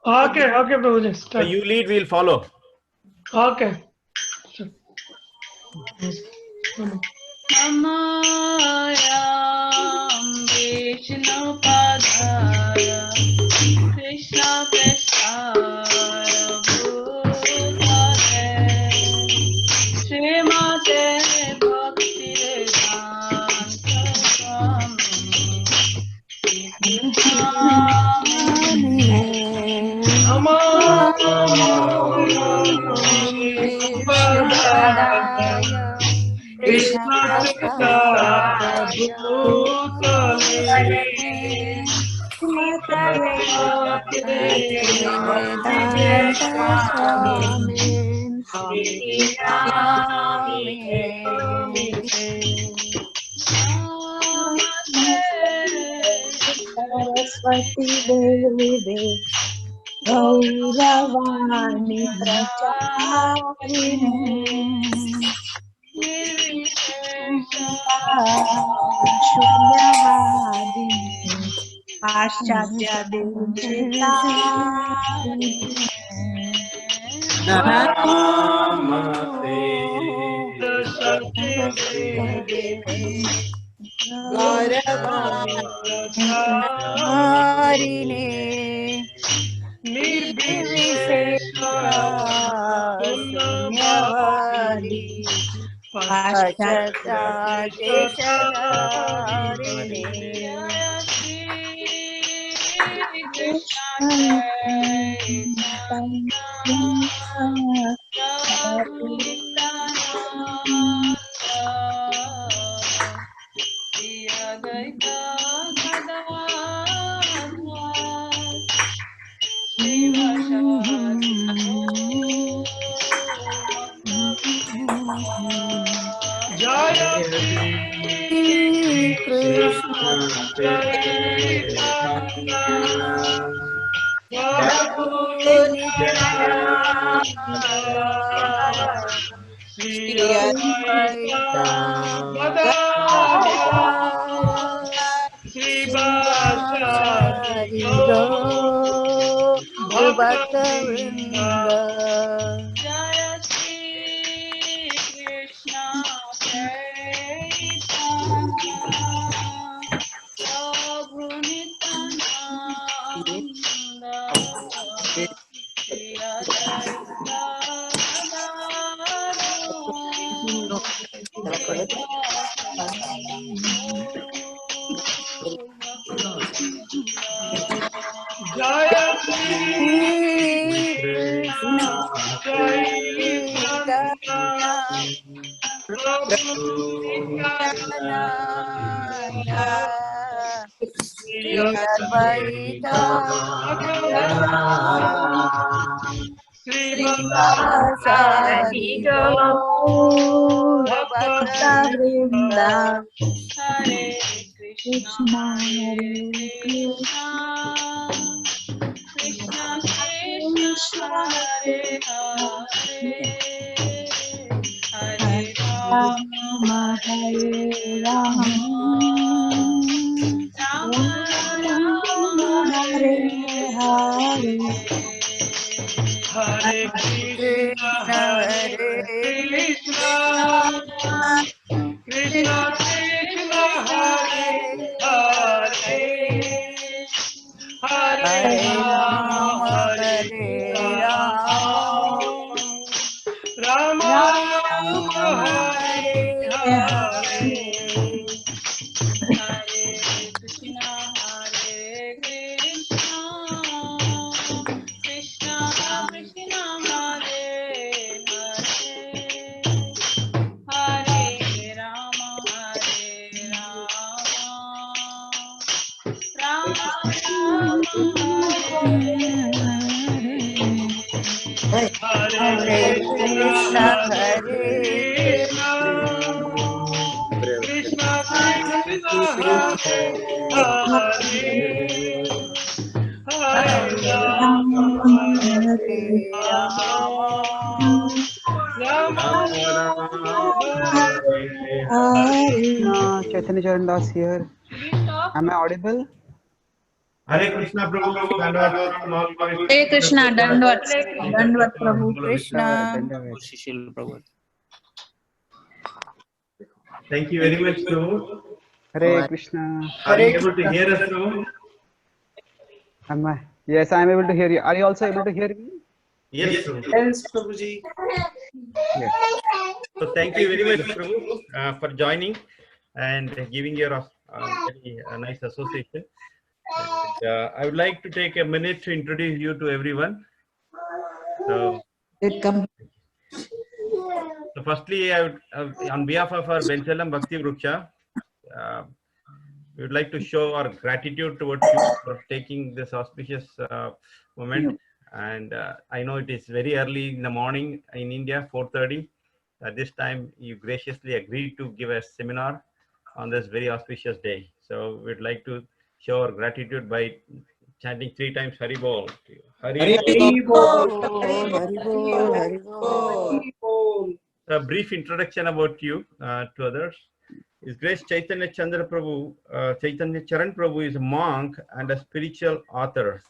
Okay, okay, Prabhuji, So start. you lead, we'll follow. Okay. Sure. Namayam Vishnu Padaya Krishna Prasaya Bhutale Srimate Bhakti Vedanta Swami Namo Vishnupadaya Krishna Krishna Chaitanya Prasaya Bhutale Srimate Bhakti Bhaktivedanta Swami Saraswati Devi Gauravani Pracharine Shunyavadini Paschatya Devachitarine Namaste Saraswati Gauravarine Nirvishesha Nirvishesha Sunyavadi Sunyavadi Paschatya Paschata Deshatarine Deshatarine Krishna Chaitanya Prabhu Nityananda Shri Advaita Gadadhar Srivasadi Jaya Shri Krishna Krishna Chaitanya Prabhu Nityananda Shri Shri Advaita Gadadhara Gadadhar Srivasadi Srivasari Gaur Bhakta Bhakta Vrinda Jaya Shri Krishna Chaitanya Prabhu Nityananda Shri Advaita Jaya Shri Shri Krishna Krishna Chaitanya Chaitanya Prabhu Nityananda Nityananda Shri Shri Advaita Gadadhar Srivasari Srivasadi Gaur Bhakta Bhakta Vrinda Vrinda Hare Krishna Hare Krishna Krishna Krishna Hare Hare Hare Rama Hare Rama Rama Rama Hare Hare Krishna Krishna Hare Hare Krishna Krishna Krishna Krishna Krishna Krishna Hare Hare Hare Hare Hare Hare Rama Rama Hare Hare Rama Rama Rama Rama Rama Hare Hare Hare Hare Hare Krishna, Hare Krishna, Krishna Krishna, Hare Hare, Hare Rama, Hare Rama, Rama, Hare Hare Krishna Krishna Hare Hare Krishna Krishna Krishna Krishna Hare Hare Hare Hare Rama Rama Hare Hare Rama Rama Rama Rama Hare Chaitanya Charan Das here. Did you stop? Am I audible? Hare Krishna Prabhu, Dandavad Pranam, Hare Krishna, Dandavad, Krishna. Dandavad Prabhu. Krishna. Prabhu. Thank you very much, Prabhu. Hare Krishna. Are you able to hear us, Prabhu? Am I? Yes, I am able to hear you. Are you also able to hear me? Yes, Prabhu. Yes, Prabhuji. Yes. So thank you very much, Prabhu, for joining and giving your very nice association. And, I would like to take a minute to introduce you to everyone. So firstly, I would, on behalf of our Benchalam Bhakti Vruksha, we would like to show our gratitude towards you for taking this auspicious moment. And I know it is very early in the morning in India, 4:30. At this time, you graciously agreed to give a seminar on this very auspicious day. So we'd like to show our gratitude by chanting 3 times Hari Bol. Hari Bol. A brief introduction about you to others. His Grace Chaitanya Chandra Prabhu, Chaitanya Charan Prabhu is a monk and a spiritual author.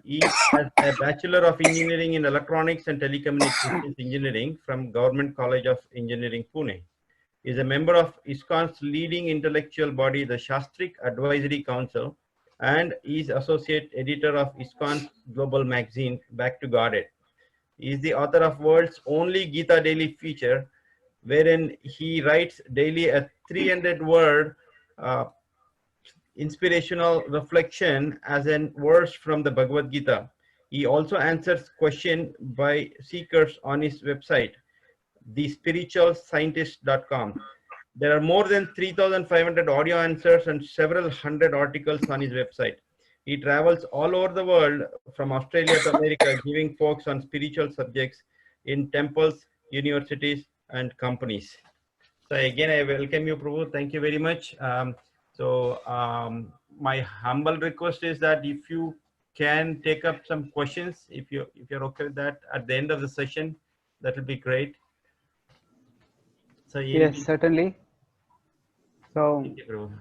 He has a Bachelor of Engineering in Electronics and Telecommunications Engineering from Government College of Engineering, Pune. He is a member of ISKCON's leading intellectual body, the Shastrik Advisory Council, and is Associate Editor of ISKCON's global magazine, Back to Godhead. He is the author of world's only Gita Daily feature, wherein he writes daily a 300-word inspirational reflection as a verse from the Bhagavad Gita. He also answers questions by seekers on his website, thespiritualscientist.com. There are more than 3,500 audio answers and several hundred articles on his website. He travels all over the world from Australia to America, giving talks on spiritual subjects in temples, universities, and companies. So again, I welcome you, Prabhu. Thank you very much. My humble request is that if you can take up some questions, if you're okay with that, at the end of the session, that will be great. So Yes, certainly. So thank you, Prabhu.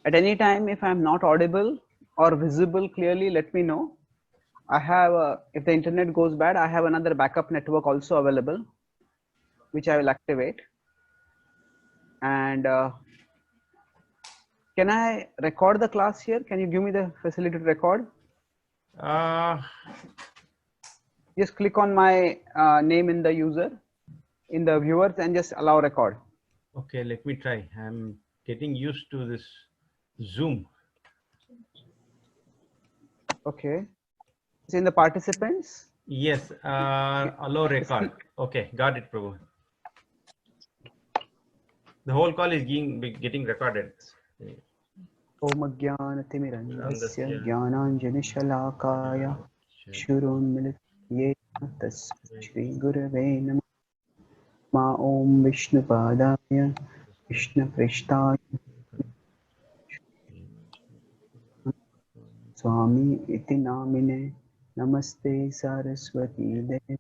at any time, if I am not audible or visible clearly, let me know. I have, if the internet goes bad, I have another backup network also available, which I will activate. And can I record the class here? Can you give me the facility to record? Just click on my name in the user, in the viewers, and just allow record. Okay, let me try. I'm getting used to this Zoom. Okay. It's in the participants. Yes, allow record. Okay, got it, Prabhu. The whole call is getting recorded. Om Jnanatimirandhasya Jnananjana Shurunmilit Tasya Shri Gurave Namah Ma Om Vishnu Padaya Vishnu Prishtaya Swami Iti Namine Namaste Saraswati Devi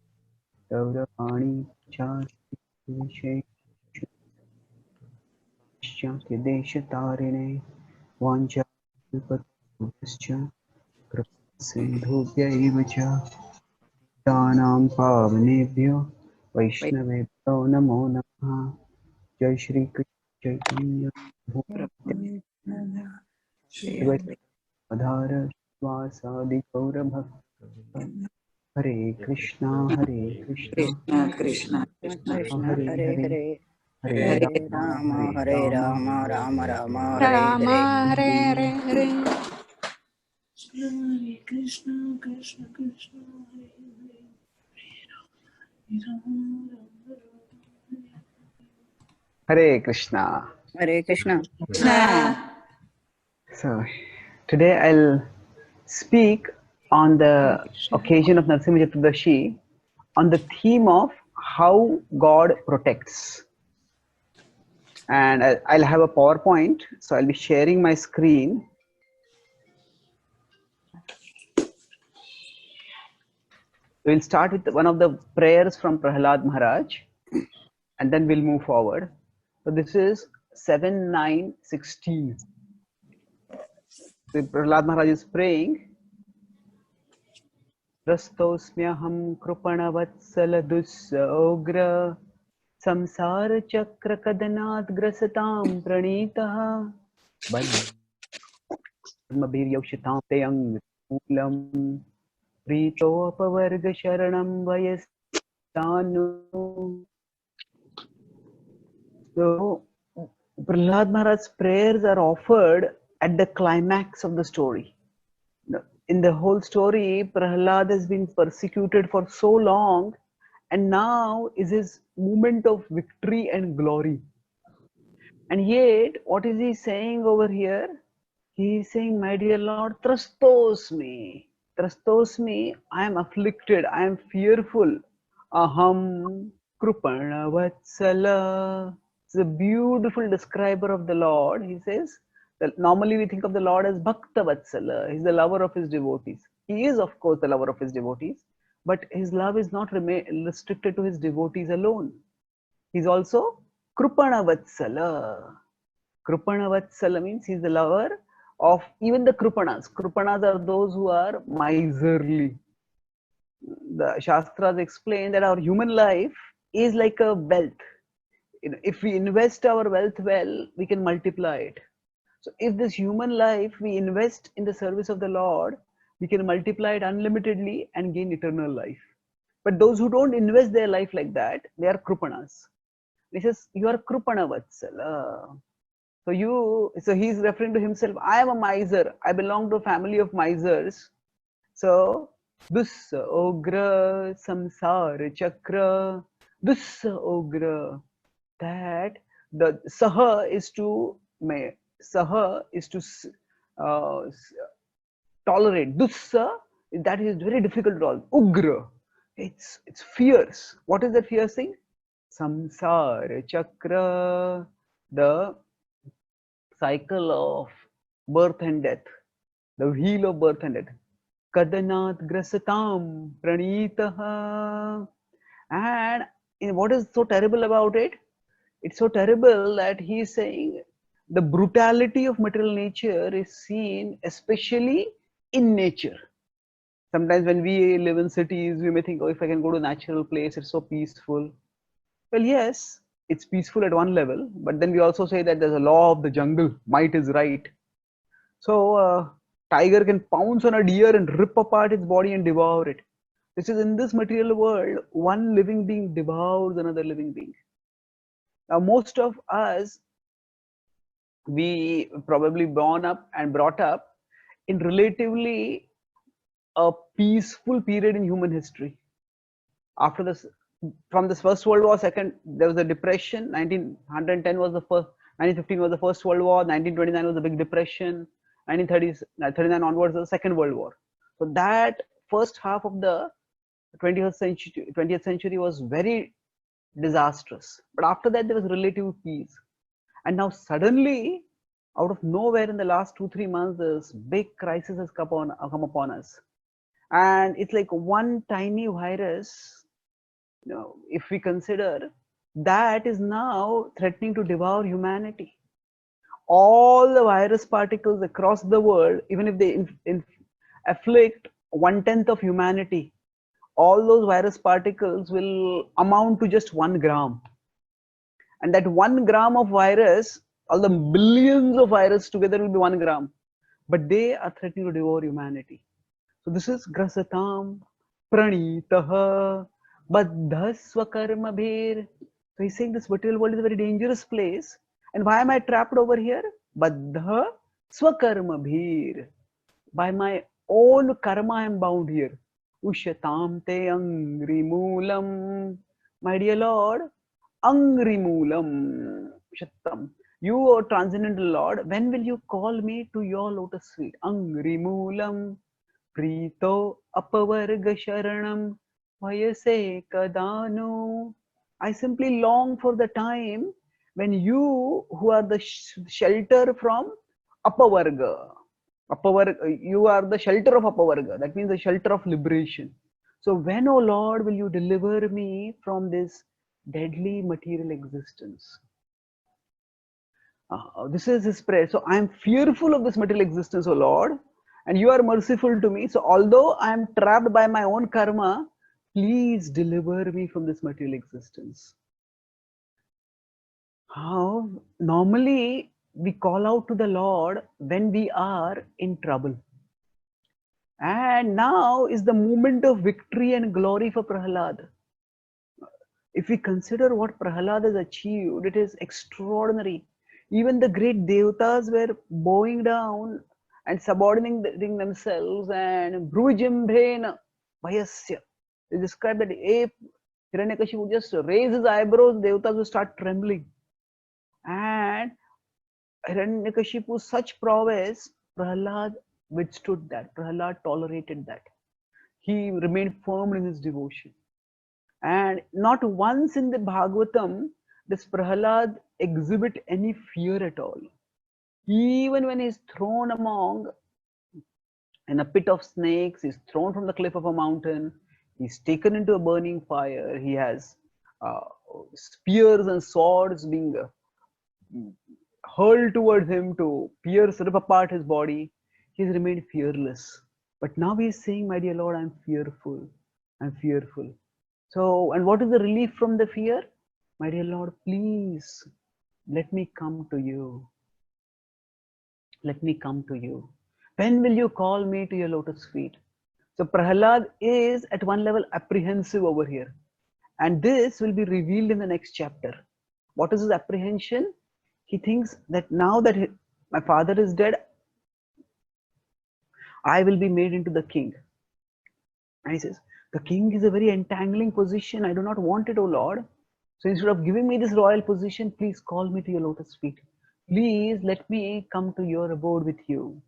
Gauravani Chari Shakti Desha Tarine Vancha Patubhascha Sindhubhya Ivacha Tanam Pavanebhyo Vaishnavebhyo Namo Namaha Jai Shri Krishna Chaitanya Adhara Svasadi Gaura Bhakta Hare Krishna Hare Krishna Krishna, Krishna, Krishna, Hare Hare Hare Hare, Hare Hare Rama Rama, Hare Rama, Rama Rama, Hare Rama, Hare. Hare Hare Hare. Hare Krishna, Krishna Krishna, Hare Hare, Hare Rama, Hare Krishna. Hare Krishna. So today I'll speak on the occasion of Narasimha Chaturdashi on the theme of how God protects. And I'll have a PowerPoint, so I'll be sharing my screen. We'll start with one of the prayers from Prahlad Maharaj, and then we'll move forward. So this is 7-9-16. So Prahlad Maharaj is praying, Rastosmyaham krupanavatsaladusya ogra samsara chakra kadanat grasatam pranitah badmabhiryaukshitam teyang moolam prito apavarga sharanam vayasanu. So Prahlad Maharaj's prayers are offered at the climax of the story. In the whole story, Prahlad has been persecuted for so long, and now is his moment of victory and glory. And yet, what is he saying over here? He is saying, my dear Lord, trustos me, I am afflicted, I am fearful. Aham krupana vatsala. It's a beautiful describer of the Lord. He says that normally we think of the Lord as Bhakta Vatsala. He's the lover of his devotees. He is, of course, the lover of his devotees, but his love is not restricted to his devotees alone. He's also Krupana Vatsala. Krupana Vatsala means he's the lover of even the Krupanas. Krupanas are those who are miserly. The Shastras explain that our human life is like a wealth. If we invest our wealth well, we can multiply it. So if this human life we invest in the service of the Lord, we can multiply it unlimitedly and gain eternal life. But those who don't invest their life like that, they are Krupanas. He says, you are Krupana Vatsala. So he's referring to himself, I am a miser. I belong to a family of misers. So, Dussa Ogra Samsara Chakra. Dussa Ogra. That the Saha is to uh, tolerate. Dussa, that is very difficult to tolerate. Ugra. It's fierce. What is that fierce thing? Samsara Chakra. The cycle of birth and death, the wheel of birth and death. Kadanat grasatam pranitaha. And what is so terrible about it? It's so terrible that he is saying the brutality of material nature is seen especially in nature. Sometimes when we live in cities, we may think, oh, if I can go to a natural place, it's so peaceful. Well, yes, it's peaceful at one level, but then we also say that there's a law of the jungle, might is right. So tiger can pounce on a deer and rip apart its body and devour it. This is in this material world, one living being devours another living being. Now, most of us, we probably born up and brought up in relatively a peaceful period in human history. After this, from this first World War, there was a depression. 1910 was the first. 1915 was the first World War. 1929 was the Big Depression. 1939 onwards was the Second World War. So that first half of the 20th century was very disastrous. But after that, there was relative peace. And now suddenly, out of nowhere, in the last 2-3 months, this big crisis has come upon us. And it's like one tiny virus. If we consider that is now threatening to devour humanity. All the virus particles across the world, even if they afflict 1/10 of humanity, all those virus particles will amount to just 1 gram. And that 1 gram of virus, all the billions of virus together will be 1 gram. But they are threatening to devour humanity. So this is grasatam pranitaha baddha swakarma bhir. So he's saying this material world is a very dangerous place. And why am I trapped over here? Baddha swakarma bhir. By my own karma I am bound here. Ushatam te angri moolam. My dear Lord, angri moolam. Ushatam. You are transcendental Lord. When will you call me to your lotus feet? Angri moolam. Prito apavarga sharanam vayase kadanu. I simply long for the time when you, who are the shelter from apavarga, you are the shelter of apavarga. That means the shelter of liberation. So when, O Lord, will you deliver me from this deadly material existence? This is his prayer. So I am fearful of this material existence, O Lord, and you are merciful to me. So although I am trapped by my own karma, please deliver me from this material existence. How normally we call out to the Lord when we are in trouble. And now is the moment of victory and glory for Prahlad. If we consider what Prahlad has achieved, it is extraordinary. Even the great devatas were bowing down and subordinating themselves and Brujimbrena Vayasya. They describe that if Hiranyakashipu just raise his eyebrows, devatas will start trembling. And Hiranyakashipu's such prowess, Prahlad withstood that. Prahlad tolerated that. He remained firm in his devotion. And not once in the Bhagavatam does Prahlad exhibit any fear at all. Even when he is thrown in a pit of snakes, he is thrown from the cliff of a mountain, he is taken into a burning fire, he has spears and swords being hurled towards him to rip apart his body, he has remained fearless. But now he is saying, my dear Lord, I am fearful. I am fearful. So, and what is the relief from the fear? My dear Lord, please let me come to you. Let me come to you. When will you call me to your lotus feet? So Prahlad is at one level apprehensive over here. And this will be revealed in the next chapter. What is his apprehension? He thinks that now that my father is dead, I will be made into the king. And he says, the king is a very entangling position. I do not want it, O Lord. So instead of giving me this royal position, please call me to your lotus feet. Please let me come to your abode with you.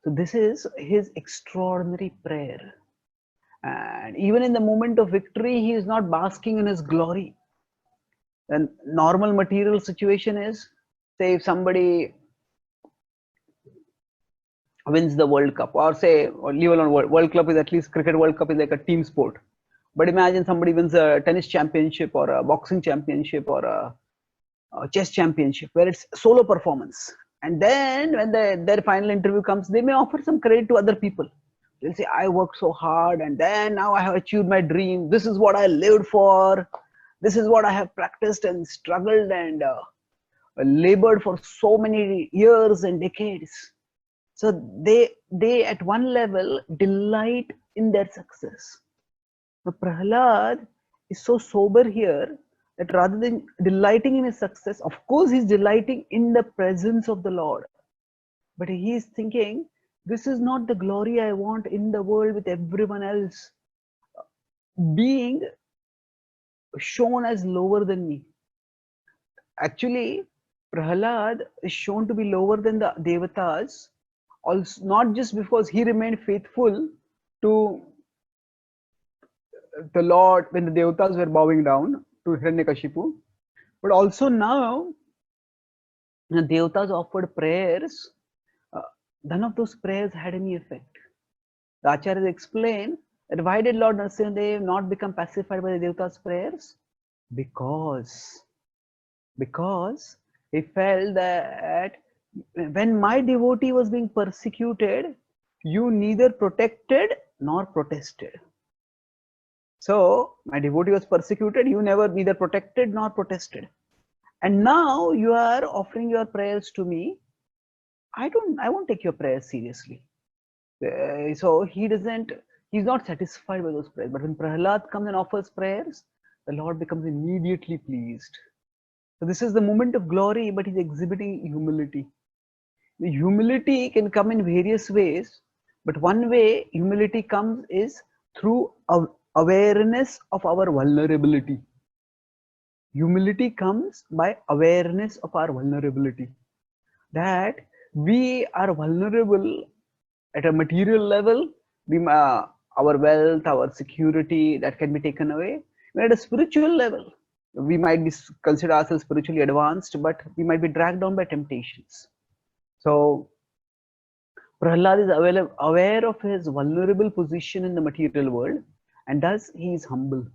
So this is his extraordinary prayer. And even in the moment of victory, he is not basking in his glory. The normal material situation is, say if somebody wins the World Cup, or say, or leave alone World Cup is at least cricket World Cup is like a team sport. But imagine somebody wins a tennis championship or a boxing championship or a chess championship where it's solo performance. And then when their final interview comes, they may offer some credit to other people. They'll say, I worked so hard and then now I have achieved my dream. This is what I lived for. This is what I have practiced and struggled and labored for so many years and decades. So they at one level delight in their success. Now Prahlad is so sober here that rather than delighting in his success, of course he's delighting in the presence of the Lord. But he is thinking, this is not the glory I want in the world with everyone else being shown as lower than me. Actually, Prahlad is shown to be lower than the Devatas, also not just because he remained faithful to the Lord when the Devatas were bowing down to Hiranyakashipu, but also now the Devatas offered prayers, none of those prayers had any effect. The Acharyas explain that why did Lord Narasimha not become pacified by the Devatas' prayers? Because he felt that when my devotee was being persecuted, you neither protected nor protested. So my devotee was persecuted, you neither protected nor protested. And now you are offering your prayers to me. I won't take your prayers seriously. So he's not satisfied by those prayers. But when Prahlad comes and offers prayers, the Lord becomes immediately pleased. So this is the moment of glory, but he's exhibiting humility. The humility can come in various ways, but one way humility comes is through awareness of our vulnerability. Humility comes by awareness of our vulnerability. That we are vulnerable at a material level, our wealth, our security, that can be taken away. But at a spiritual level, we might consider ourselves spiritually advanced, but we might be dragged down by temptations. So Prahlad is aware of his vulnerable position in the material world, and thus he is humble.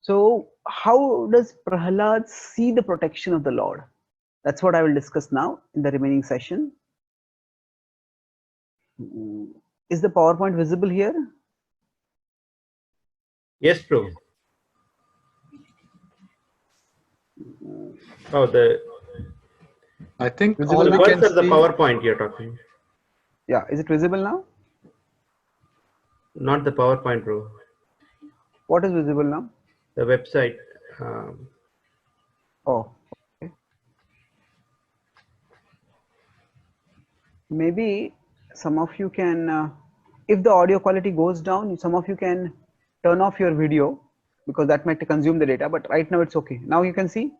So how does Prahlad see the protection of the Lord? That's what I will discuss now in the remaining session. Is the PowerPoint visible here? Yes, Prabhu. Oh, I think Visible all the we now? can words are the see. PowerPoint you're talking. Yeah, is it visible now? Not the PowerPoint, Prabhu. What is visible now? The website. Um, Oh, okay. Maybe some of you can, if the audio quality goes down, some of you can turn off your video because that might consume the data, but right now it's okay. Now you can see?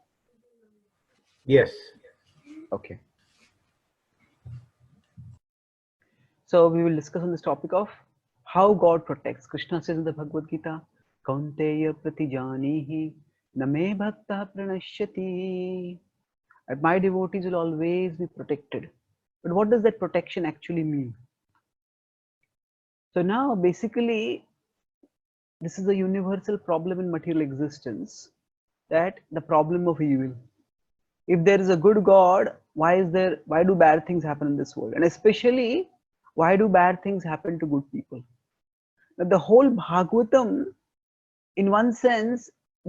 yes. Okay. So we will discuss on this topic of how God protects. Krishna says in the Bhagavad Gita, Kaunteya pratijanihi name bhakta pranashyati. And my devotees will always be protected. But what does that protection actually mean? So now basically, this is a universal problem in material existence, that the problem of evil. If there is a good God, why do bad things happen in this world? And especially, why do bad things happen to good people? Now, the whole Bhagavatam, in one sense,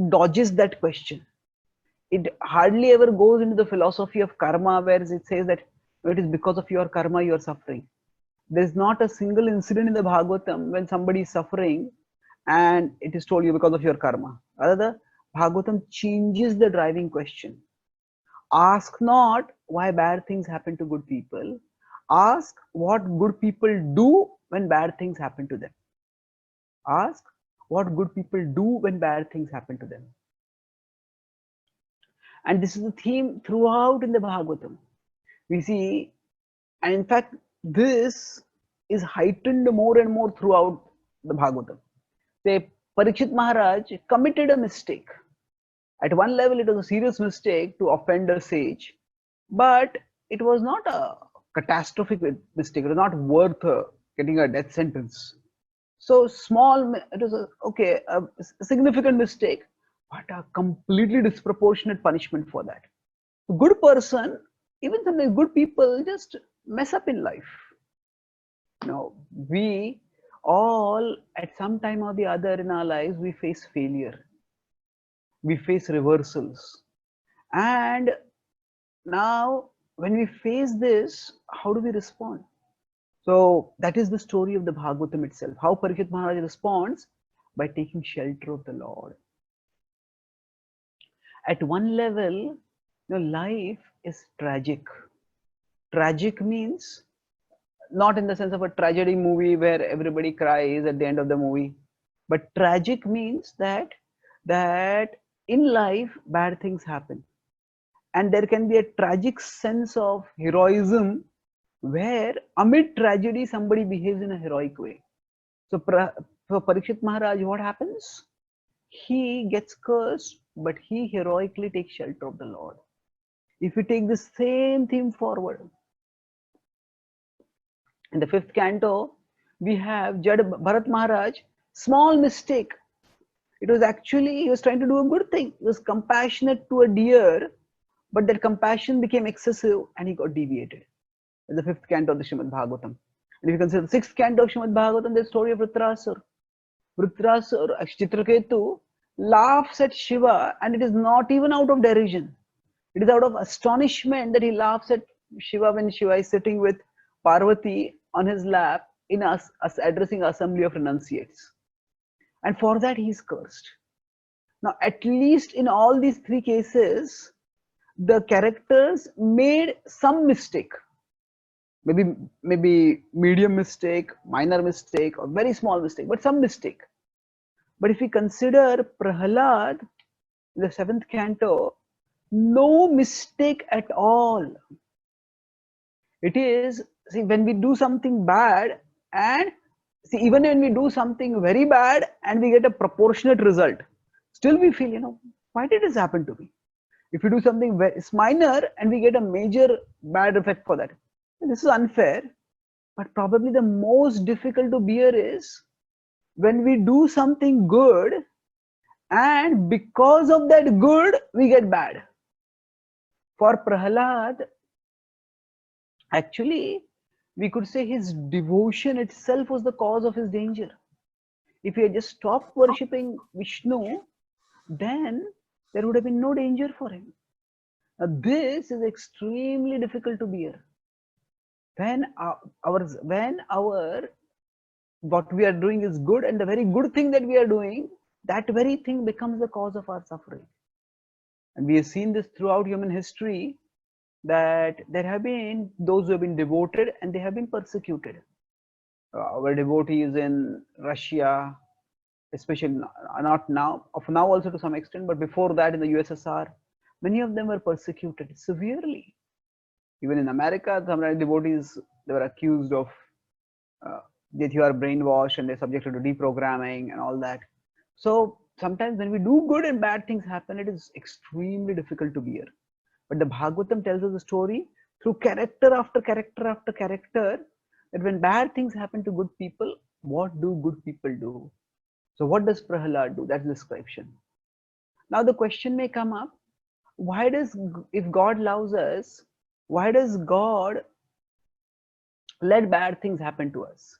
dodges that question. It hardly ever goes into the philosophy of karma, where it says that it is because of your karma you are suffering. There's not a single incident in the Bhagavatam when somebody is suffering and it is told you because of your karma. Rather, the Bhagavatam changes the driving question. Ask not why bad things happen to good people. Ask what good people do when bad things happen to them. Ask what good people do when bad things happen to them. And this is the theme throughout in the Bhagavatam. We see, and in fact, this is heightened more and more throughout the Bhagavatam. Say, Parikshit Maharaj committed a mistake. At one level, it was a serious mistake to offend a sage, but it was not a catastrophic mistake. It was not worth getting a death sentence. So small, it was a significant mistake, but a completely disproportionate punishment for that. A good person, even sometimes good people, just mess up in life. We all, at some time or the other in our lives, we face failure. We face reversals. And now, when we face this, how do we respond? So that is the story of the Bhagavatam itself. How Parikshit Maharaj responds? By taking shelter of the Lord. At one level, life is tragic. Tragic means not in the sense of a tragedy movie where everybody cries at the end of the movie, but tragic means that in life bad things happen, and there can be a tragic sense of heroism where amid tragedy somebody behaves in a heroic way. So for Parikshit Maharaj, what happens? He gets cursed, but he heroically takes shelter of the Lord. If we take the same theme forward, in the 5th canto, we have Jad Bharat Maharaj, small mistake. It was actually, he was trying to do a good thing. He was compassionate to a deer, but that compassion became excessive and he got deviated. In the 5th canto of the Srimad Bhagavatam. And if you consider the 6th canto of Srimad Bhagavatam, the story of Vritrasur. Vritrasur, Chitraketu, laughs at Shiva, and it is not even out of derision. It is out of astonishment that he laughs at Shiva when Shiva is sitting with Parvati on his lap in us addressing assembly of renunciates. And for that he is cursed. Now, at least in all these 3 cases, the characters made some mistake. Maybe medium mistake, minor mistake, or very small mistake, but some mistake. But if we consider Prahlad, in the 7th canto, no mistake at all. It is, see, when we do something bad, and see, even when we do something very bad and we get a proportionate result, still we feel, why did this happen to me? If we do something very minor and we get a major bad effect for that, this is unfair. But probably the most difficult to bear is when we do something good And because of that good, we get bad. For Prahlad, actually, we could say his devotion itself was the cause of his danger. If he had just stopped worshipping Vishnu, then there would have been no danger for him. Now, this is extremely difficult to bear. When our what we are doing is good, and the very good thing that we are doing, that very thing becomes the cause of our suffering. And we have seen this throughout human history, that there have been those who have been devoted and they have been persecuted. Our devotees in Russia, especially not now, of now also to some extent, but before that in the USSR, many of them were persecuted severely. Even in America, some devotees, they were accused of that you are brainwashed and they're subjected to deprogramming and all that. So sometimes when we do good and bad things happen, it is extremely difficult to bear. But the Bhagavatam tells us a story through character after character after character, that when bad things happen to good people, what do good people do? So what does Prahlad do? That's the description. Now the question may come up, why does, if God loves us, why does God let bad things happen to us?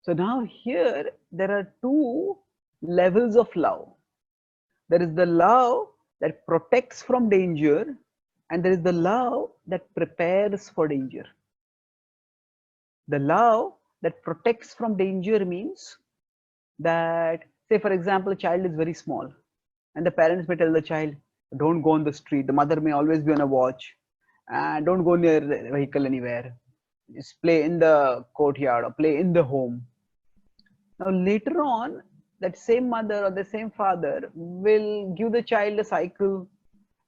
So now here there are two levels of love. There is the love that protects from danger, and there is the love that prepares for danger. The love that protects from danger means that, say for example, a child is very small and the parents may tell the child, don't go on the street. The mother may always be on a watch, and don't go near the vehicle anywhere. Just play in the courtyard or play in the home. Now later on, that same mother or the same father will give the child a cycle,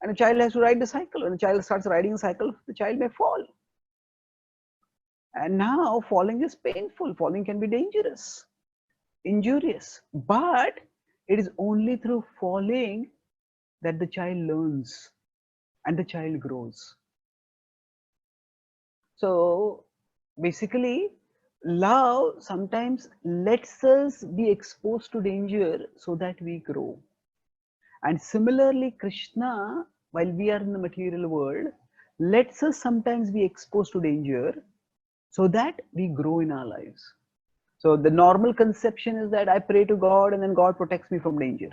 and the child has to ride the cycle. When the child starts riding the cycle, the child may fall. And now falling is painful. Falling can be dangerous, injurious. But it is only through falling that the child learns and the child grows. So basically, love sometimes lets us be exposed to danger so that we grow. And similarly, Krishna, while we are in the material world, lets us sometimes be exposed to danger so that we grow in our lives. So the normal conception is that I pray to God and then God protects me from danger.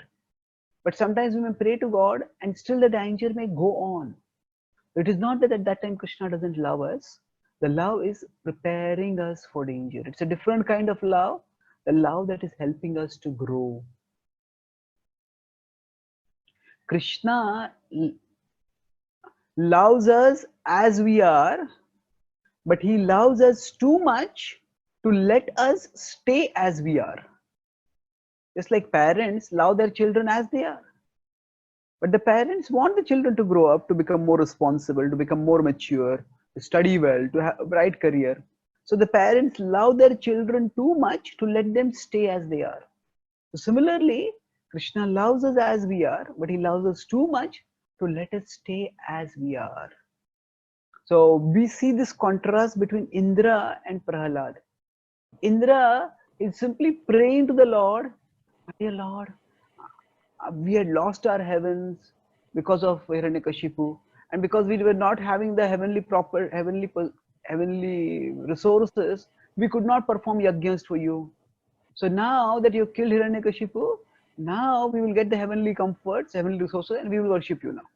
But sometimes we may pray to God and still the danger may go on. It is not that at that time Krishna doesn't love us. The love is preparing us for danger. It's a different kind of love, the love that is helping us to grow. Krishna loves us as we are, but he loves us too much to let us stay as we are. Just like parents love their children as they are. But the parents want the children to grow up, to become more responsible, to become more mature, to study well, to have a bright career. So the parents love their children too much to let them stay as they are. So similarly, Krishna loves us as we are, but he loves us too much to let us stay as we are. So we see this contrast between Indra and Prahlad. Indra is simply praying to the Lord, dear Lord, we had lost our heavens because of Hiranyakashipu, and because we were not having the heavenly resources, we could not perform yajnas for you. So now that you've killed Hiranyakashipu, now we will get the heavenly comforts, heavenly resources, and we will worship you now.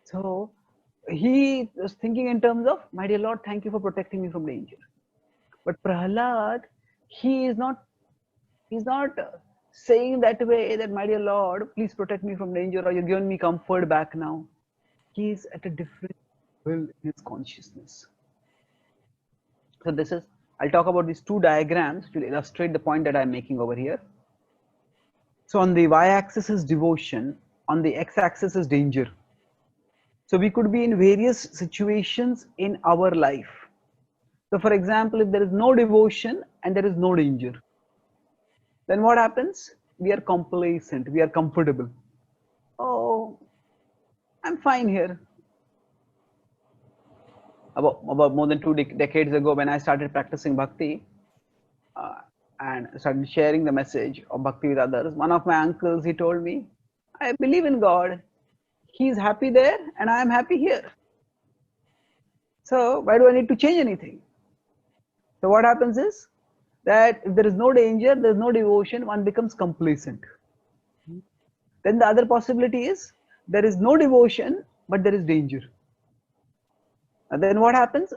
So he was thinking in terms of, my dear Lord, thank you for protecting me from danger. But Prahlad, he's not saying that way, that my dear Lord, please protect me from danger, or you've given me comfort back now. He is at a different level in his consciousness. So this is, I'll talk about these two diagrams to illustrate the point that I'm making over here. So on the y-axis is devotion, on the x-axis is danger. So we could be in various situations in our life. So for example, if there is no devotion and there is no danger, then what happens? We are complacent, we are comfortable. Oh, I'm fine here. About more than 2 decades ago, when I started practicing bhakti, and started sharing the message of bhakti with others. One of my uncles, he told me, I believe in God. He's happy there and I am happy here. So why do I need to change anything? So what happens is that if there is no danger, there is no devotion, one becomes complacent. Then the other possibility is there is no devotion, but there is danger. And then what happens?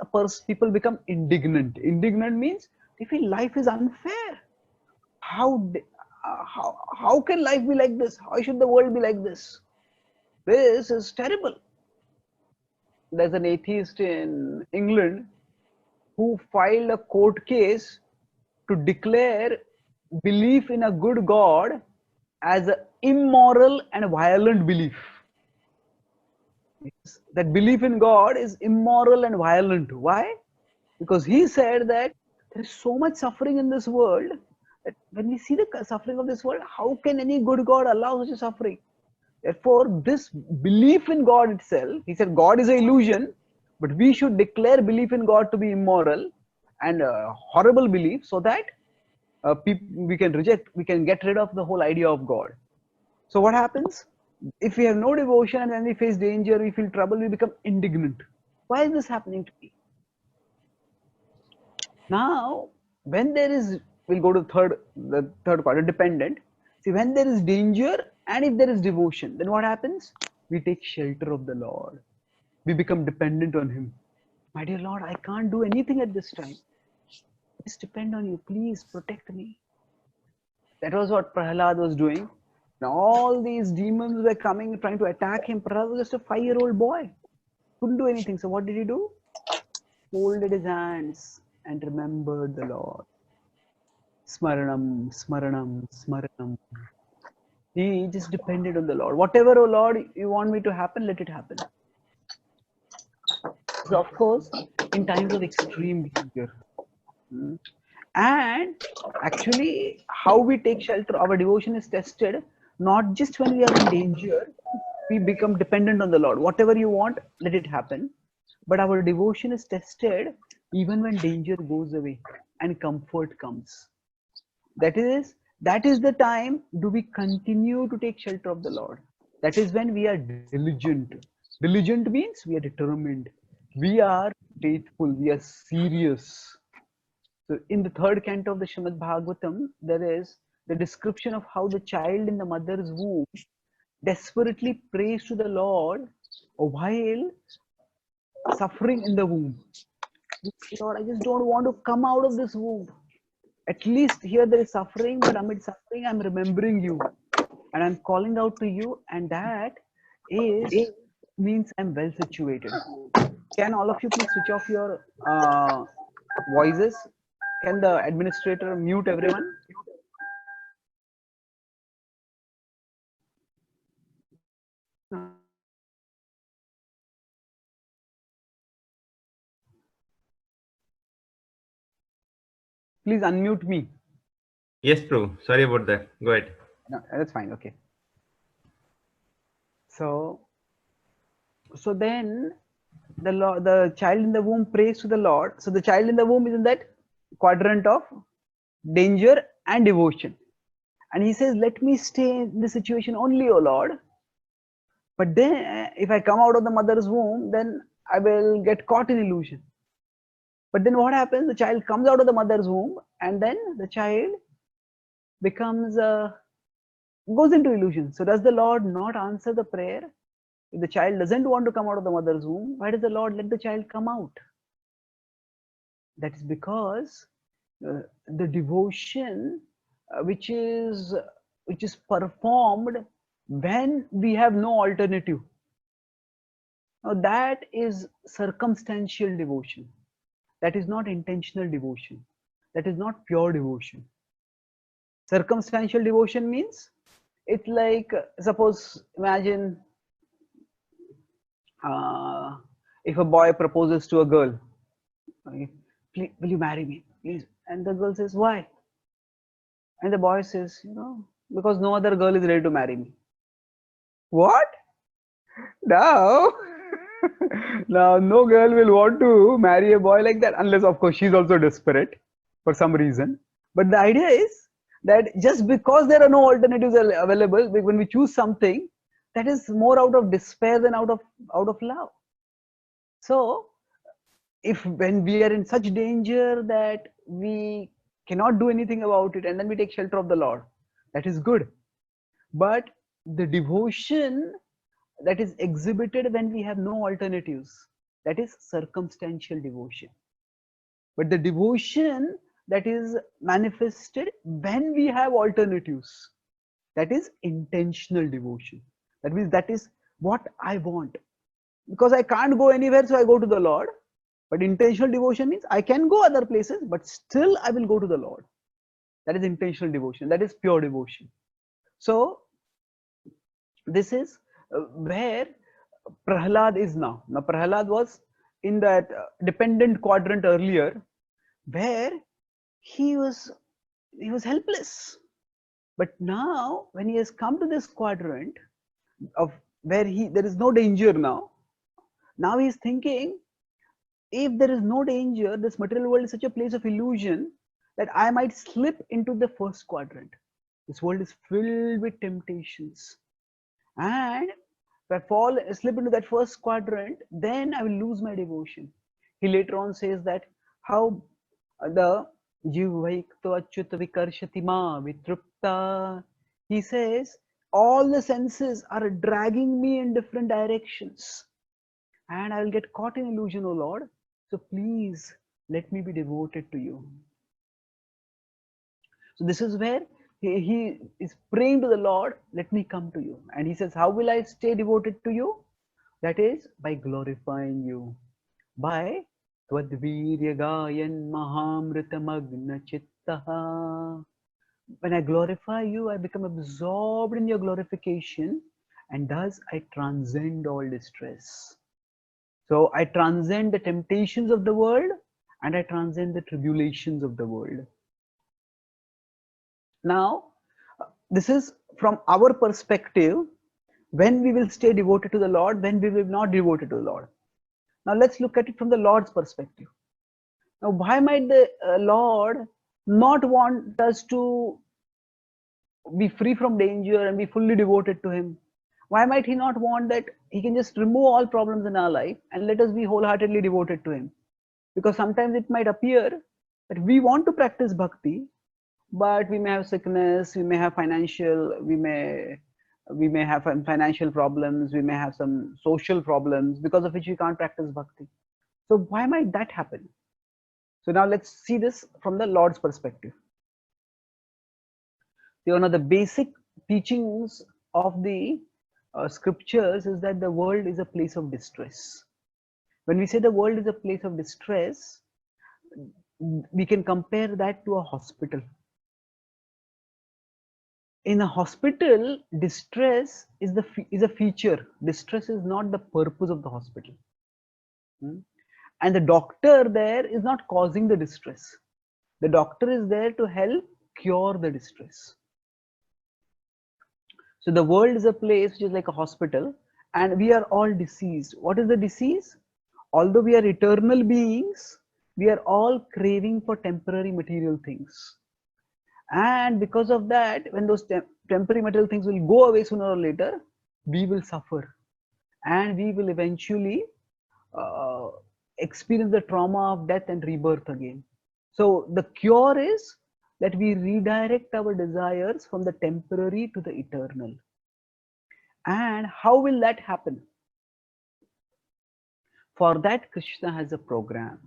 People become indignant. Indignant means they feel life is unfair. How can life be like this? How should the world be like this? This is terrible. There's an atheist in England who filed a court case to declare belief in a good God as an immoral and violent belief. That belief in God is immoral and violent. Why? Because he said that there is so much suffering in this world that when we see the suffering of this world, how can any good God allow such a suffering? Therefore, this belief in God itself, he said God is an illusion, but we should declare belief in God to be immoral and a horrible belief so that we can get rid of the whole idea of God. So what happens? If we have no devotion and when we face danger, we feel trouble, we become indignant. Why is this happening to me? Now, when there is, we'll go to the third part, dependent. See, when there is danger and if there is devotion, then what happens? We take shelter of the Lord. We become dependent on Him. My dear Lord, I can't do anything at this time. Just depend on you. Please protect me. That was what Prahlad was doing. And all these demons were coming, trying to attack him. Prahlad was just a 5-year-old boy. Couldn't do anything. So what did he do? Folded his hands and remembered the Lord. Smaranam, smaranam, smaranam. He just depended on the Lord. Whatever, oh Lord, you want me to happen, let it happen. So of course, in times of extreme danger. And actually, how we take shelter, our devotion is tested not just when we are in danger, we become dependent on the Lord. Whatever you want, let it happen. But our devotion is tested even when danger goes away and comfort comes. That is the time do we continue to take shelter of the Lord. That is when we are diligent. Diligent means we are determined. We are faithful. We are serious. So in the third canto of the Srimad Bhagavatam, there is the description of how the child in the mother's womb desperately prays to the Lord while suffering in the womb. Lord, I just don't want to come out of this womb. At least here there is suffering, but amid suffering, I'm remembering you. And I'm calling out to you, and that means I'm well situated. Can all of you please switch off your voices? Can the administrator mute everyone? Please unmute me. Yes, Prabhu. Sorry about that. Go ahead. No, that's fine. Okay. So then the child in the womb prays to the Lord. So the child in the womb is in that quadrant of danger and devotion. And he says, let me stay in this situation only, O Lord. But then if I come out of the mother's womb, then I will get caught in illusion. But then what happens? The child comes out of the mother's womb and then the child becomes, goes into illusion. So does the Lord not answer the prayer? If the child doesn't want to come out of the mother's womb, why does the Lord let the child come out? That is because the devotion which is performed when we have no alternative. Now that is circumstantial devotion. That is not intentional devotion. That is not pure devotion. Circumstantial devotion means it's like, suppose, imagine if a boy proposes to a girl, okay, please, will you marry me, please? And the girl says, why? And the boy says, because no other girl is ready to marry me. What? Now, now no girl will want to marry a boy like that, unless of course she's also desperate for some reason. But the idea is that just because there are no alternatives available, when we choose something, that is more out of despair than out of love. So if when we are in such danger that we cannot do anything about it, and then we take shelter of the Lord, that is good. But the devotion that is exhibited when we have no alternatives, that is circumstantial devotion. But the devotion that is manifested when we have alternatives, that is intentional devotion. That means that is what I want. Because I can't go anywhere, so I go to the Lord. But intentional devotion means I can go other places, but still I will go to the Lord. That is intentional devotion. That is pure devotion. So this is where Prahlad is now. Now Prahlad was in that dependent quadrant earlier, where he was helpless. But now when he has come to this quadrant of where there is no danger now, now he is thinking, if there is no danger, this material world is such a place of illusion that I might slip into the first quadrant. This world is filled with temptations, and if I slip into that first quadrant, then I will lose my devotion. He later on says that how the jivvaikto achyuta vikarshati ma vitrupta. He says all the senses are dragging me in different directions, and I will get caught in illusion, O Lord. So please let me be devoted to you. So this is where he is praying to the Lord, let me come to you. And he says, how will I stay devoted to you? That is by glorifying you, by Twadvirya Gayan Mahamrita Magna Chittaha. When I glorify you, I become absorbed in your glorification, and thus I transcend all distress. So I transcend the temptations of the world, and I transcend the tribulations of the world. Now, this is from our perspective, when we will stay devoted to the Lord, when we will not devoted to the Lord. Now let's look at it from the Lord's perspective. Now, why might the Lord not want us to be free from danger and be fully devoted to Him? Why might He not want that He can just remove all problems in our life and let us be wholeheartedly devoted to Him? Because sometimes it might appear that we want to practice bhakti, but we may have sickness, we may have financial, we may have financial problems, we may have some social problems because of which we can't practice bhakti. So why might that happen? So now let's see this from the Lord's perspective. So one of the basic teachings of the scriptures is that the world is a place of distress. When we say the world is a place of distress, we can compare that to a hospital. In a hospital, distress is a feature. Distress is not the purpose of the hospital. And the doctor there is not causing the distress. The doctor is there to help cure the distress. So the world is a place which is like a hospital, and we are all diseased. What is the disease? Although we are eternal beings, we are all craving for temporary material things. And because of that, when those temporary material things will go away sooner or later, we will suffer. And we will eventually experience the trauma of death and rebirth again. So the cure is that we redirect our desires from the temporary to the eternal. And how will that happen? For that, Krishna has a program.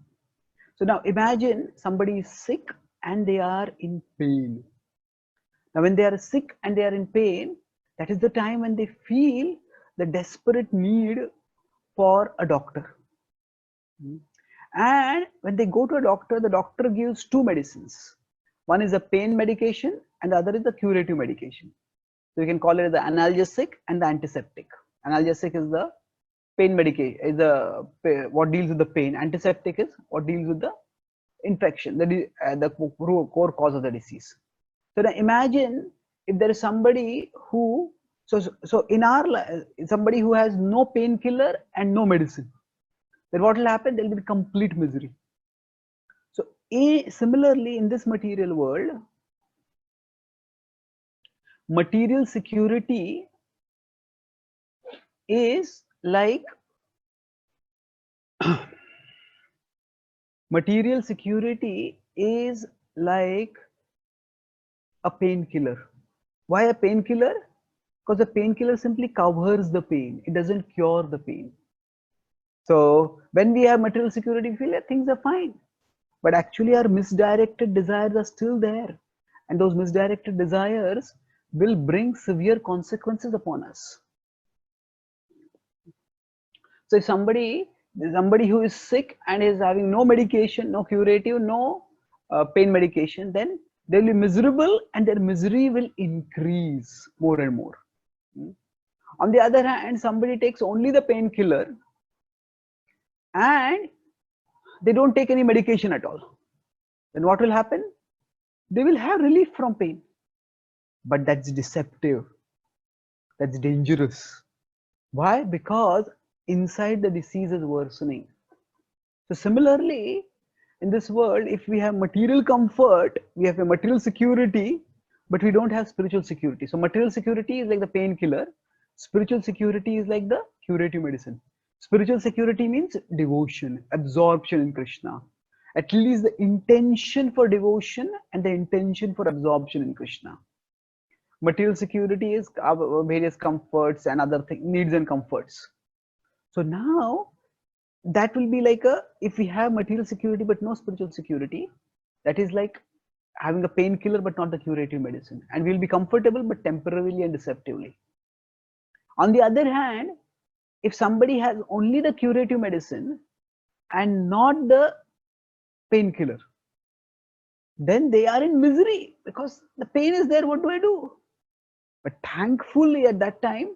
So now imagine somebody is sick and they are in pain. Now when they are sick and they are in pain, that is the time when they feel the desperate need for a doctor. And when they go to a doctor, the doctor gives two medicines. One is a pain medication and the other is the curative medication. So you can call it the analgesic and the antiseptic. Analgesic is the pain medication, is the what deals with the pain. Antiseptic is what deals with the infection, the core cause of the disease. So now imagine if there is somebody who, so in our life, somebody who has no painkiller and no medicine, then what will happen? There will be complete misery. So Similarly, in this material world, material security is like material security is like a painkiller. Why a painkiller? Because the painkiller simply covers the pain. It doesn't cure the pain. So when we have material security, we feel that things are fine. But actually our misdirected desires are still there. And those misdirected desires will bring severe consequences upon us. So if somebody who is sick and is having no medication, no curative, no pain medication, then they'll be miserable and their misery will increase more and more. On the other hand, somebody takes only the painkiller and they don't take any medication at all. Then what will happen? They will have relief from pain. But that's deceptive. That's dangerous. Why? Because inside the disease is worsening. So similarly, in this world, if we have material comfort, we have a material security, but we don't have spiritual security. So material security is like the painkiller. Spiritual security is like the curative medicine. Spiritual security means devotion, absorption in Krishna. At least the intention for devotion and the intention for absorption in Krishna. Material security is various comforts and other things, needs and comforts. So now that will be like if we have material security but no spiritual security, that is like having a painkiller but not the curative medicine. And we'll be comfortable but temporarily and deceptively. On the other hand, if somebody has only the curative medicine and not the painkiller, then they are in misery because the pain is there. What do I do? But thankfully at that time,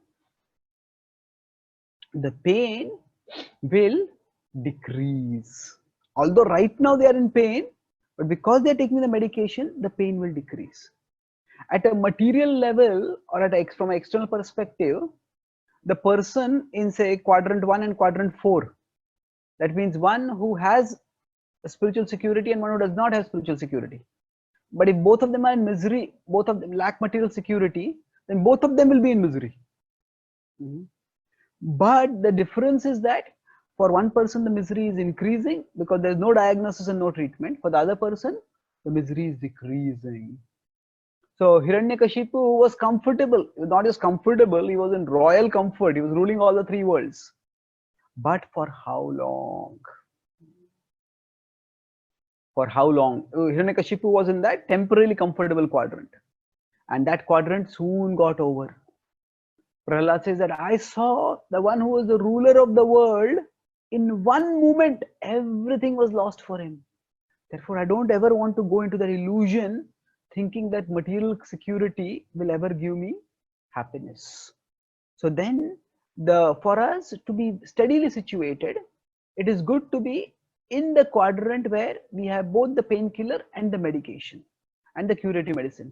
the pain will decrease. Although right now they are in pain, but because they are taking the medication, the pain will decrease. At a material level or from an external perspective, the person in say quadrant 1 and quadrant 4, that means one who has a spiritual security and one who does not have spiritual security. But if both of them are in misery, both of them lack material security, then both of them will be in misery. But the difference is that for one person the misery is increasing because there is no diagnosis and no treatment. For the other person, the misery is decreasing. So Hiranyakashipu was comfortable. He was not just comfortable, he was in royal comfort. He was ruling all the 3 worlds. But for how long? For how long? Hiranyakashipu was in that temporarily comfortable quadrant. And that quadrant soon got over. Prahlad says that I saw the one who was the ruler of the world, in one moment, everything was lost for him. Therefore, I don't ever want to go into that illusion thinking that material security will ever give me happiness. So then, for us to be steadily situated, it is good to be in the quadrant where we have both the painkiller and the medication and the curative medicine.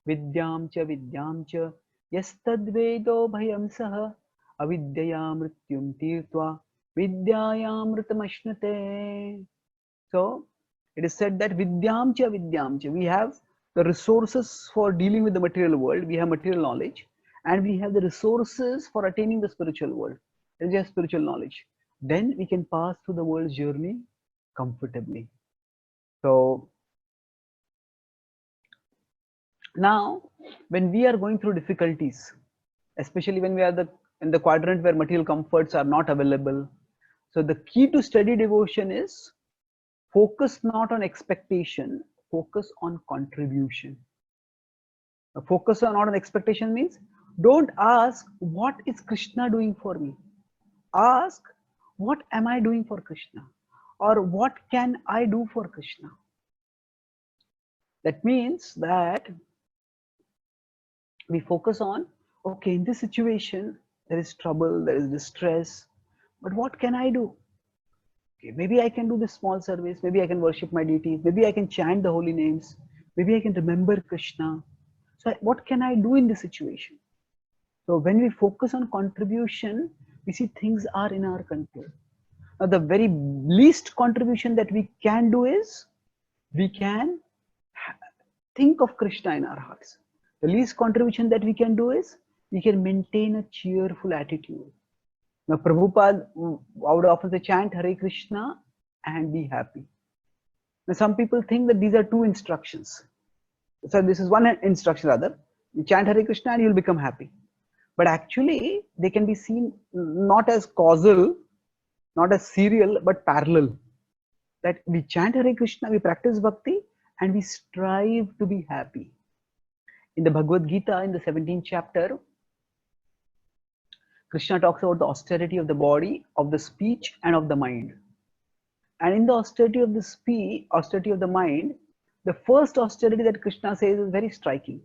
Vidyam cha yastadvedo bhayam saha avidyaya mrityum tirtva vidyayamritam ashnate. So it is said that vidyam cha, we have the resources for dealing with the material world. We have material knowledge and we have the resources for attaining the spiritual world. It is just spiritual knowledge. Then we can pass through the world's journey comfortably. So now when we are going through difficulties, especially when we are in the quadrant where material comforts are not available, so the key to steady devotion is focus not on expectation, focus on contribution. Focus not on expectation means don't ask what is Krishna doing for me. Ask what am I doing for Krishna, or what can I do for Krishna. That means that we focus on, okay, in this situation there is trouble, there is distress, but what can I do? Okay, maybe I can do this small service, maybe I can worship my deities, maybe I can chant the holy names, maybe I can remember Krishna. So what can I do in this situation? So when we focus on contribution, we see things are in our control. Now the very least contribution that we can do is we can think of Krishna in our hearts. The least contribution that we can do is we can maintain a cheerful attitude. Now, Prabhupada would often say, chant Hare Krishna and be happy. Now, some people think that these are two instructions. So, this is one instruction rather. You chant Hare Krishna and you'll become happy. But actually, they can be seen not as causal, not as serial, but parallel. That we chant Hare Krishna, we practice bhakti, and we strive to be happy. In the Bhagavad Gita, in the 17th chapter, Krishna talks about the austerity of the body, of the speech, and of the mind. And in the austerity of the speech, austerity of the mind, the first austerity that Krishna says is very striking.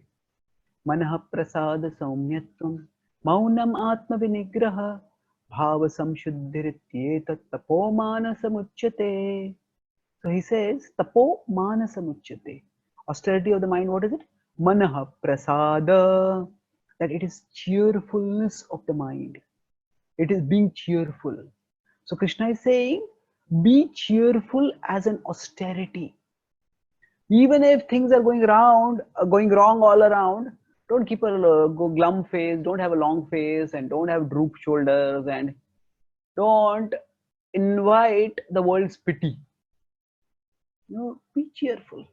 Manaha prasada saumyatvam maunam atma vinigraha bhava samshuddhirityetat tapo manasamuchyate. So he says, tapo manasamuchyate. Austerity of the mind, what is it? Manaha prasada. That it is cheerfulness of the mind. It is being cheerful. So Krishna is saying, be cheerful as an austerity. Even if things are going wrong all around, don't keep a glum face, don't have a long face, and don't have drooped shoulders, and don't invite the world's pity. Be cheerful,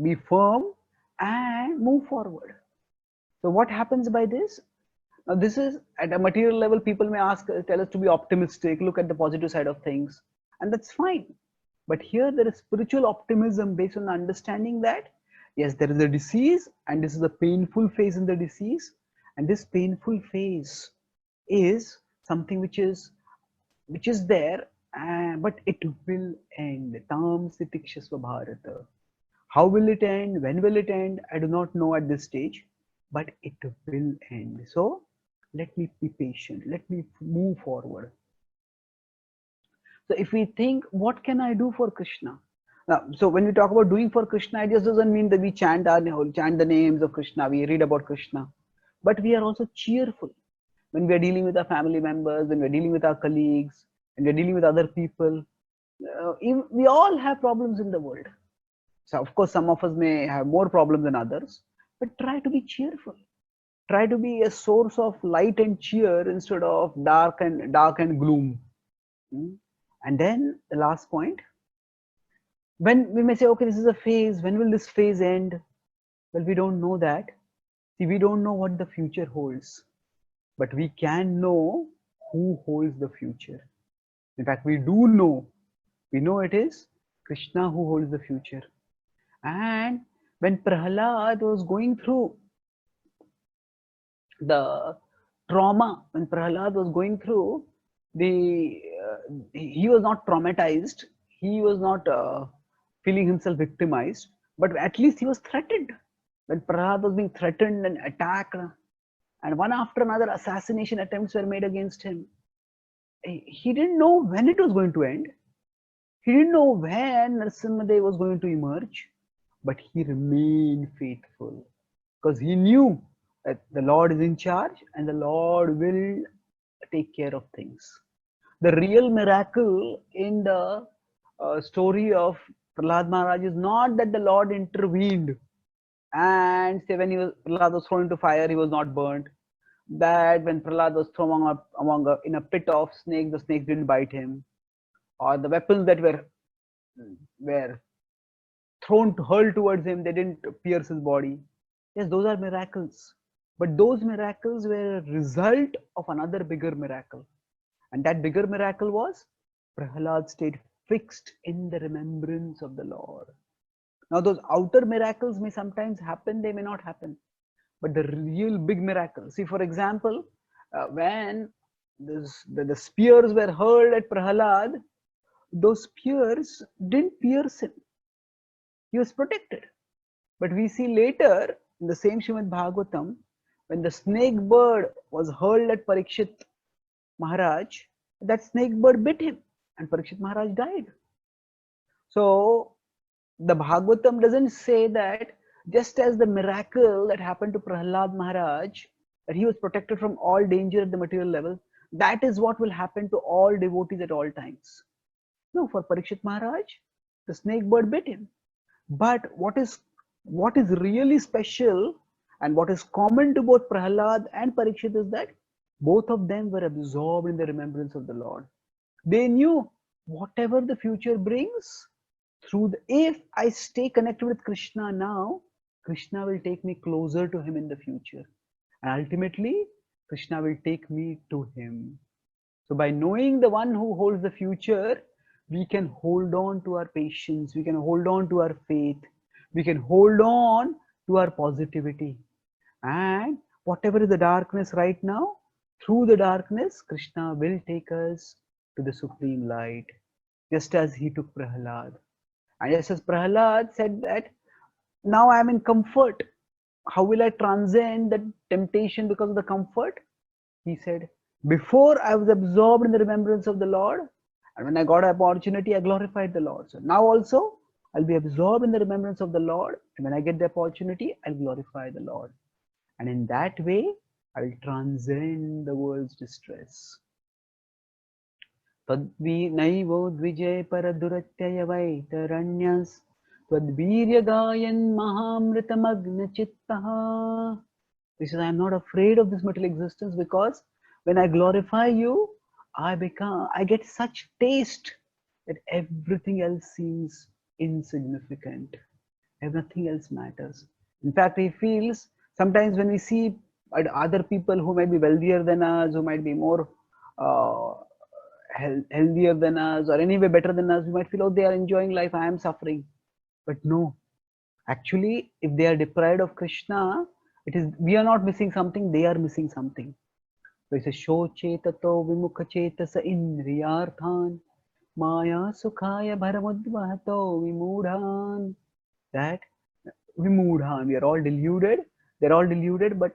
be firm, and move forward. So what happens by this? Now this is at a material level, people may tell us to be optimistic, look at the positive side of things, and that's fine. But here there is spiritual optimism based on the understanding that, yes, there is a disease, and this is a painful phase in the disease, and this painful phase is something which is there, but it will end. Tam sitikshasva bharata. How will it end? When will it end? I do not know at this stage, but it will end. So let me be patient. Let me move forward. So if we think, what can I do for Krishna? Now, so when we talk about doing for Krishna, it just doesn't mean that we chant the names of Krishna, we read about Krishna, but we are also cheerful. When we are dealing with our family members, when we are dealing with our colleagues, when we are dealing with other people, we all have problems in the world. So of course, some of us may have more problems than others, but try to be cheerful. Try to be a source of light and cheer instead of dark and gloom. And then the last point, when we may say, okay, this is a phase, when will this phase end? Well, we don't know that. See, we don't know what the future holds, but we can know who holds the future. In fact, we do know. We know it is Krishna who holds the future. And when Prahlad was going through the trauma, when Prahlad was going through he was not traumatized, he was not feeling himself victimized, but at least he was threatened. When Prahlad was being threatened and attacked, and one after another assassination attempts were made against him, he didn't know when it was going to end. He didn't know when Narasimha was going to emerge, but he remained faithful because he knew that the Lord is in charge and the Lord will take care of things. The real miracle in the story of Prahlad Maharaj is not that the Lord intervened and say when Prahlad was thrown into fire, he was not burnt. That when Prahlad was thrown in a pit of snakes, the snakes didn't bite him. Or the weapons that were hurled towards him, they didn't pierce his body. Yes, those are miracles. But those miracles were a result of another bigger miracle. And that bigger miracle was Prahlad stayed fixed in the remembrance of the Lord. Now those outer miracles may sometimes happen, they may not happen. But the real big miracle, see for example, when the spears were hurled at Prahlad, those spears didn't pierce him. He was protected. But we see later in the same Srimad Bhagavatam, when the snake bird was hurled at Parikshit Maharaj, that snake bird bit him and Parikshit Maharaj died. So the Bhagavatam doesn't say that just as the miracle that happened to Prahlad Maharaj, that he was protected from all danger at the material level, that is what will happen to all devotees at all times. No, for Parikshit Maharaj, The snake bird bit him. But what is really special and what is common to both Prahlad and Parikshit is that both of them were absorbed in the remembrance of the Lord. They knew whatever the future brings, if I stay connected with Krishna now, Krishna will take me closer to him in the future. And ultimately, Krishna will take me to him. So by knowing the one who holds the future, we can hold on to our patience, we can hold on to our faith, we can hold on to our positivity. And whatever is the darkness right now, through the darkness, Krishna will take us to the supreme light, just as he took Prahlad. And just as Prahlad said that, now I am in comfort, how will I transcend the temptation because of the comfort? He said, before I was absorbed in the remembrance of the Lord, and when I got an opportunity, I glorified the Lord. So now also, I'll be absorbed in the remembrance of the Lord, and when I get the opportunity, I'll glorify the Lord. And in that way, I will transcend the world's distress. Tadvi naivo dvijay paraduratyaya vaitaranyas tadvirya gayan mahamritamagna chittaha. He says, I am not afraid of this material existence because when I glorify you, I get such taste that everything else seems insignificant. Nothing else matters. In fact, he feels sometimes when we see other people who might be wealthier than us, who might be more healthier than us, or anyway better than us, we might feel, oh, they are enjoying life, I am suffering. But no, actually, if they are deprived of Krishna, we are not missing something, they are missing something. So he says, Shochetato vimukha chetasa indriyarthan maya sukhaya bharamudvahato vimudhan. That vimudhan, we are all deluded, they're all deluded, but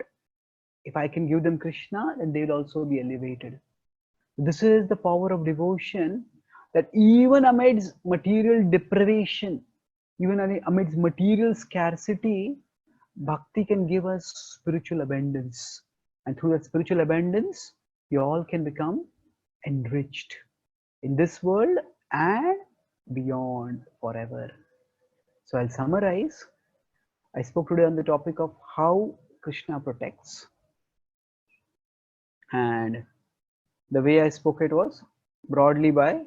if I can give them Krishna, then they will also be elevated. This is the power of devotion, that even amidst material deprivation, even amidst material scarcity, bhakti can give us spiritual abundance. And through that spiritual abundance, we all can become enriched in this world and beyond forever. So I'll summarize. I spoke today on the topic of how Krishna protects. And the way I spoke it was broadly by,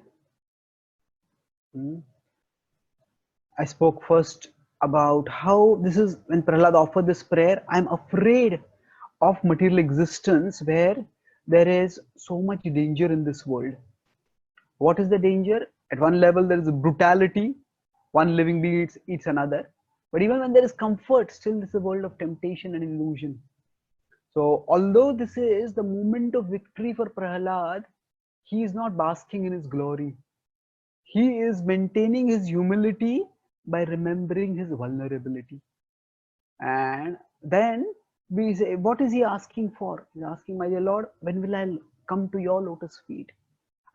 I spoke first about how this is when Prahlad offered this prayer, I'm afraid of material existence where there is so much danger in this world. What is the danger? At one level, there is brutality. One living being eats another. But even when there is comfort, still this is a world of temptation and illusion. So although this is the moment of victory for Prahlad, he is not basking in his glory. He is maintaining his humility by remembering his vulnerability. And then we say, what is he asking for? He's asking, my dear Lord, when will I come to your lotus feet?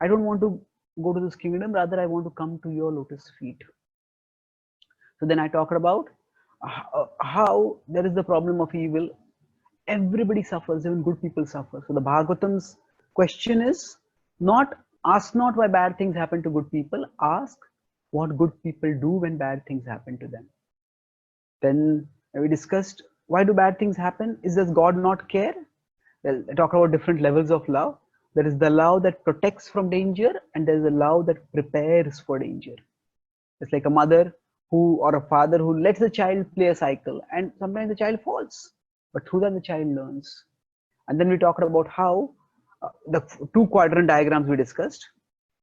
I don't want to go to this kingdom, rather I want to come to your lotus feet. So then I talked about how there is the problem of evil. Everybody suffers, even good people suffer. So the Bhagavatam's question is not, ask not why bad things happen to good people, ask what good people do when bad things happen to them. Then we discussed, why do bad things happen? Does God not care? Well, I talk about different levels of love. There is the love that protects from danger, and there is the love that prepares for danger. It's like a mother or a father who lets the child play a cycle, and sometimes the child falls, but through that the child learns. And then we talked about how the two quadrant diagrams we discussed,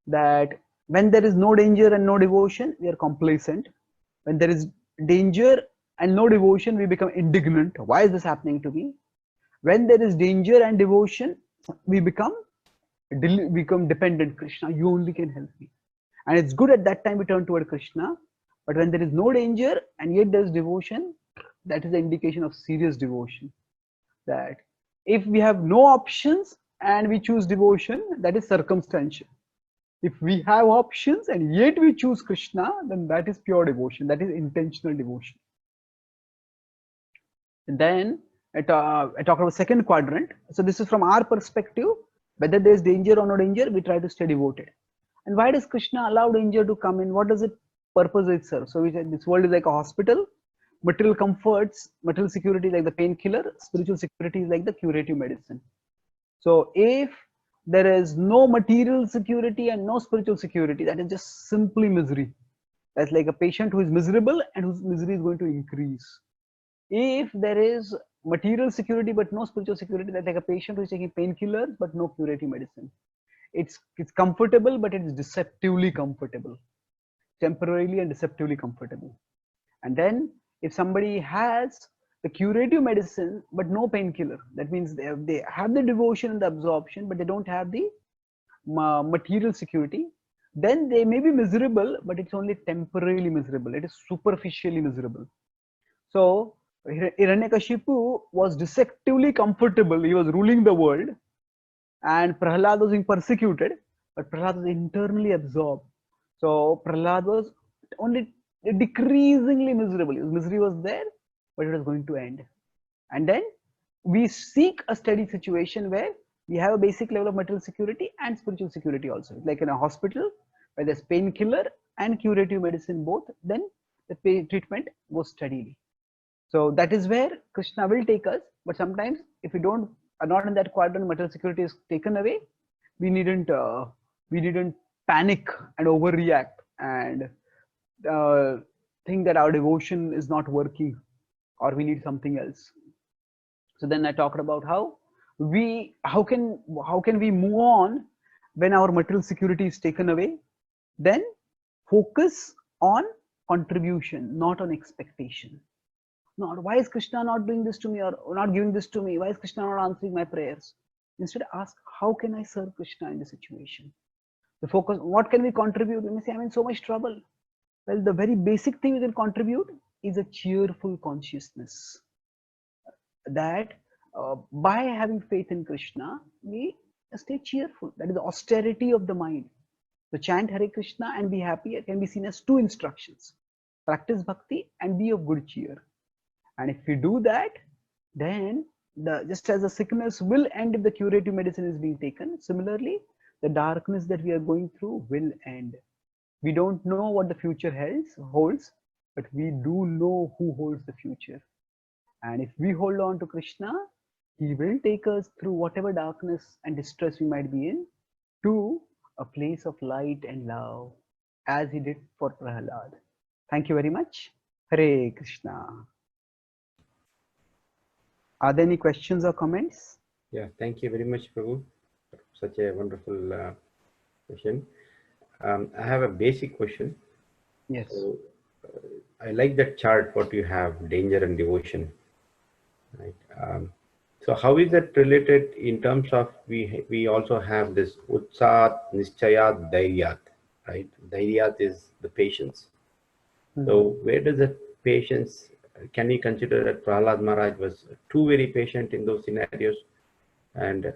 that when there is no danger and no devotion, we are complacent. When there is danger and no devotion, we become indignant. Why is this happening to me? When there is danger and devotion, we become dependent. Krishna, you only can help me. And it's good at that time we turn toward Krishna. But when there is no danger and yet there is devotion, that is the indication of serious devotion. That if we have no options and we choose devotion, that is circumstantial. If we have options and yet we choose Krishna, then that is pure devotion. That is intentional devotion. And then I talk about second quadrant. So this is from our perspective. Whether there is danger or no danger, we try to stay devoted. And why does Krishna allow danger to come in? What does it purpose it serves. So this world is like a hospital. Material comforts, material security is like the painkiller. Spiritual security is like the curative medicine. So if there is no material security and no spiritual security, that is just simply misery. That's like a patient who is miserable and whose misery is going to increase. If there is material security but no spiritual security, that's like a patient who is taking painkillers but no curative medicine. It's comfortable, but it is deceptively comfortable, temporarily and deceptively comfortable. And then if somebody has the curative medicine but no painkiller, that means they have the devotion and the absorption, but they don't have the material security, then they may be miserable, but it's only temporarily miserable. It is superficially miserable. So Hiranyakashipu was deceptively comfortable. He was ruling the world, and Prahlad was being persecuted, but Prahlad was internally absorbed. So Prahlad was only decreasingly miserable. His misery was there, but it was going to end. And then we seek a steady situation where we have a basic level of material security and spiritual security also. Like in a hospital where there's painkiller and curative medicine both, then the treatment goes steadily. So that is where Krishna will take us. But sometimes if we are not in that quadrant, material security is taken away, we needn't panic and overreact and think that our devotion is not working or we need something else. So then I talked about how can we move on when our material security is taken away. Then focus on contribution, not on expectation. Not why is Krishna not doing this to me or not giving this to me? Why is Krishna not answering my prayers? Instead, ask, how can I serve Krishna in this situation? The focus, what can we contribute? When we say, I'm in so much trouble. Well, the very basic thing we can contribute is a cheerful consciousness. That by having faith in Krishna, we stay cheerful. That is the austerity of the mind. So chant Hare Krishna and be happy can be seen as two instructions. Practice bhakti and be of good cheer. And if we do that, then just as the sickness will end if the curative medicine is being taken, similarly, the darkness that we are going through will end. We don't know what the future holds, but we do know who holds the future. And if we hold on to Krishna, he will take us through whatever darkness and distress we might be in to a place of light and love, as he did for Prahlad. Thank you very much. Hare Krishna. Are there any questions or comments? Yeah, thank you very much, Prabhu. Such a wonderful question. I have a basic question. Yes. So, I like that chart, what you have, danger and devotion. Right. So how is that related in terms of we also have this Utsat, Nischayat, Dhairyat, right? Dhairyat is the patience. So where does that patience, can we consider that Prahlad Maharaj was too very patient in those scenarios? And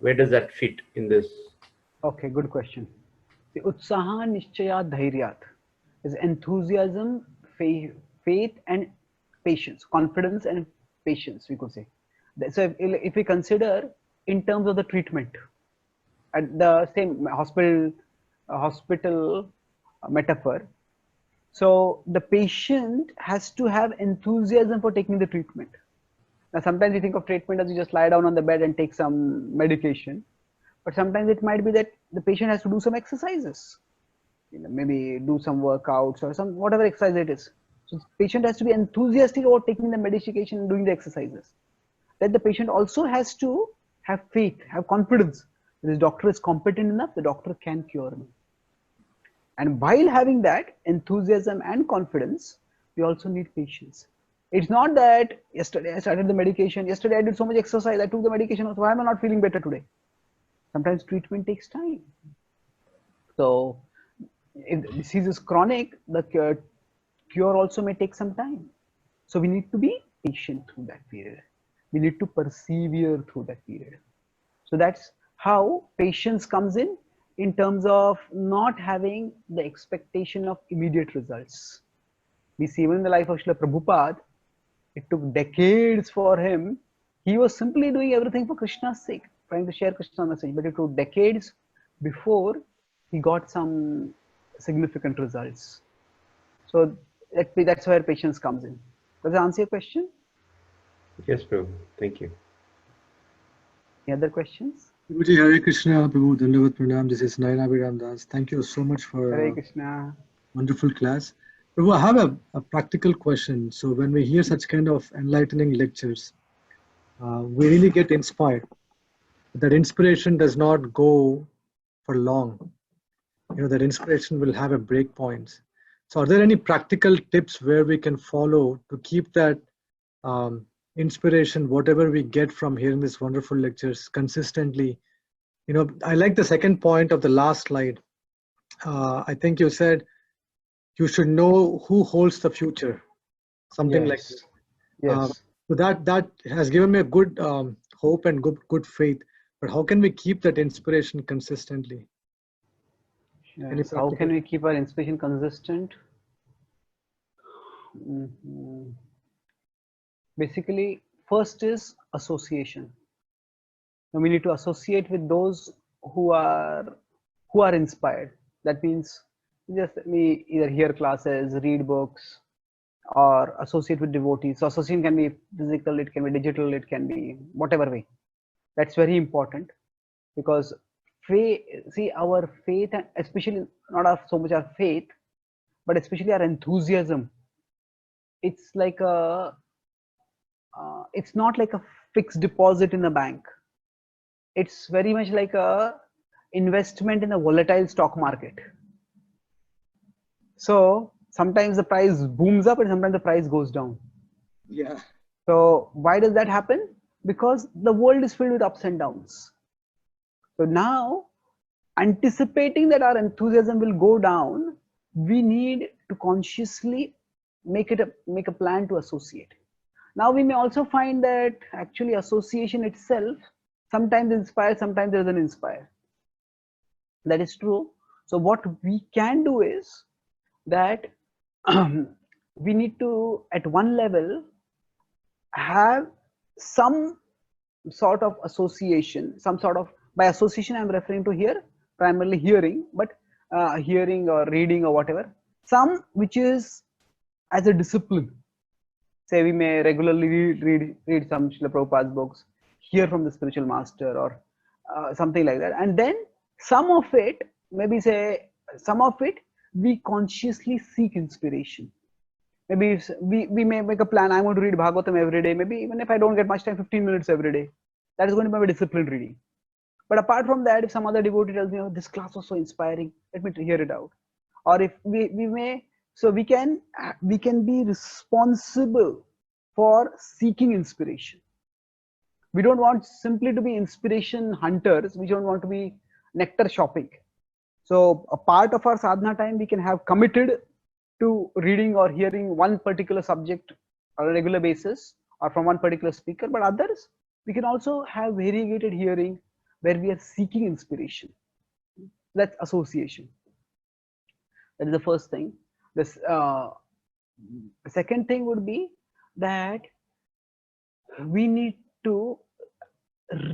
where does that fit in this? Okay, good question. The Utsaha, Nischayat, Dhairyat is enthusiasm, faith and patience, confidence and patience, we could say. So if we consider in terms of the treatment, at the same hospital metaphor, so the patient has to have enthusiasm for taking the treatment. Now sometimes we think of treatment as you just lie down on the bed and take some medication, but sometimes it might be that the patient has to do some exercises, maybe do some workouts or some whatever exercise it is. So the patient has to be enthusiastic about taking the medication and doing the exercises. That the patient also has to have faith, have confidence that his doctor is competent enough, the doctor can cure me. And while having that enthusiasm and confidence, we also need patience. It's not that yesterday I started the medication, yesterday I did so much exercise, I took the medication, so why am I not feeling better today? Sometimes treatment takes time. So if the disease is chronic, the cure also may take some time. So we need to be patient through that period. We need to persevere through that period. So that's how patience comes in terms of not having the expectation of immediate results. We see even in the life of Srila Prabhupada, it took decades for him. He was simply doing everything for Krishna's sake, trying to share Krishna's message, but it took decades before he got some significant results. So that's where patience comes in. Does that answer your question? Yes, Prabhu. Thank you. Any other questions? Prabhuji, Hare Krishna, Prabhu, Dandavat Pranam. This is Naina Abhiram Das. Thank you so much for Hare a Krishna. wonderful class. Prabhu, I have a practical question. So when we hear such kind of enlightening lectures, we really get inspired. That inspiration does not go for long. That inspiration will have a break point. So are there any practical tips where we can follow to keep that inspiration, whatever we get from hearing these wonderful lectures consistently? I like the second point of the last slide. I think you said you should know who holds the future, something like Yes. that. Yes. So that has given me a good hope and good faith. But how can we keep that inspiration consistently? Any Yes. How practical? can we keep our inspiration consistent? Mhm. Basically, first is association. Now we need to associate with those who are inspired. That means just we either hear classes, read books, or associate with devotees. So association can be physical, it can be digital, it can be whatever way. That's very important because our faith, especially not so much our faith, but especially our enthusiasm. It's like it's not like a fixed deposit in the bank. It's very much like a investment in a volatile stock market. So sometimes the price booms up and sometimes the price goes down. Yeah. So why does that happen? Because the world is filled with ups and downs. So now, anticipating that our enthusiasm will go down, we need to consciously make a plan to associate. Now we may also find that actually association itself sometimes inspires, sometimes doesn't inspire. That is true. So what we can do is that we need to, at one level, have some sort of association, some sort of, by association I'm referring to here primarily hearing, but hearing or reading or whatever, some which is as a discipline. Say we may regularly read some Srila Prabhupada's books, hear from the spiritual master or something like that, and then some of it, maybe say some of it, we consciously seek inspiration. Maybe we may make a plan, I'm going to read Bhagavatam every day, maybe even if I don't get much time, 15 minutes every day. That is going to be my disciplined reading. But apart from that, if some other devotee tells me, oh, this class was so inspiring, let me hear it out. Or if we may, so we can be responsible for seeking inspiration. We don't want simply to be inspiration hunters. We don't want to be nectar shopping. So a part of our sadhana time we can have committed to reading or hearing one particular subject on a regular basis or from one particular speaker, but others we can also have variegated hearing where we are seeking inspiration. That's association. That is the first thing. This the second thing would be that we need to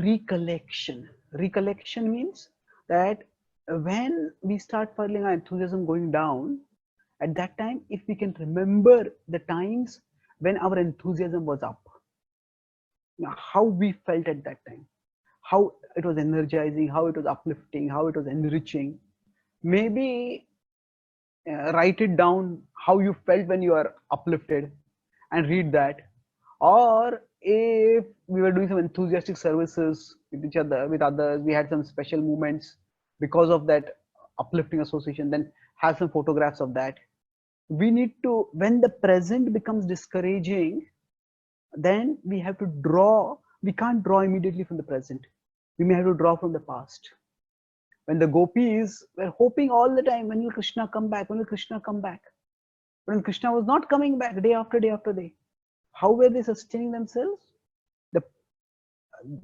recollection. Recollection means that when we start feeling our enthusiasm going down, at that time, if we can remember the times when our enthusiasm was up, how we felt at that time, how it was energizing, how it was uplifting, how it was enriching. Maybe write it down how you felt when you are uplifted and read that. Or if we were doing some enthusiastic services with each other, with others, we had some special moments because of that uplifting association, then have some photographs of that. We need to, when the present becomes discouraging, then we have to draw. We can't draw immediately from the present. We may have to draw from the past. When the gopis were hoping all the time, when will Krishna come back? When will Krishna come back? When Krishna was not coming back day after day after day, how were they sustaining themselves?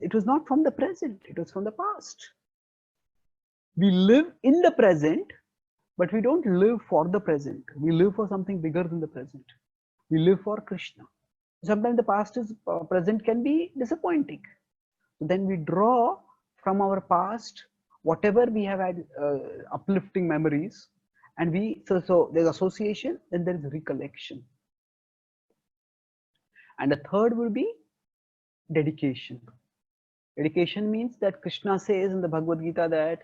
It was not from the present, it was from the past. We live in the present, but we don't live for the present. We live for something bigger than the present. We live for Krishna. Sometimes the present can be disappointing. Then we draw from our past whatever we have had uplifting memories, And so there's association, then there is recollection. And the third will be dedication. Dedication means that Krishna says in the Bhagavad Gita that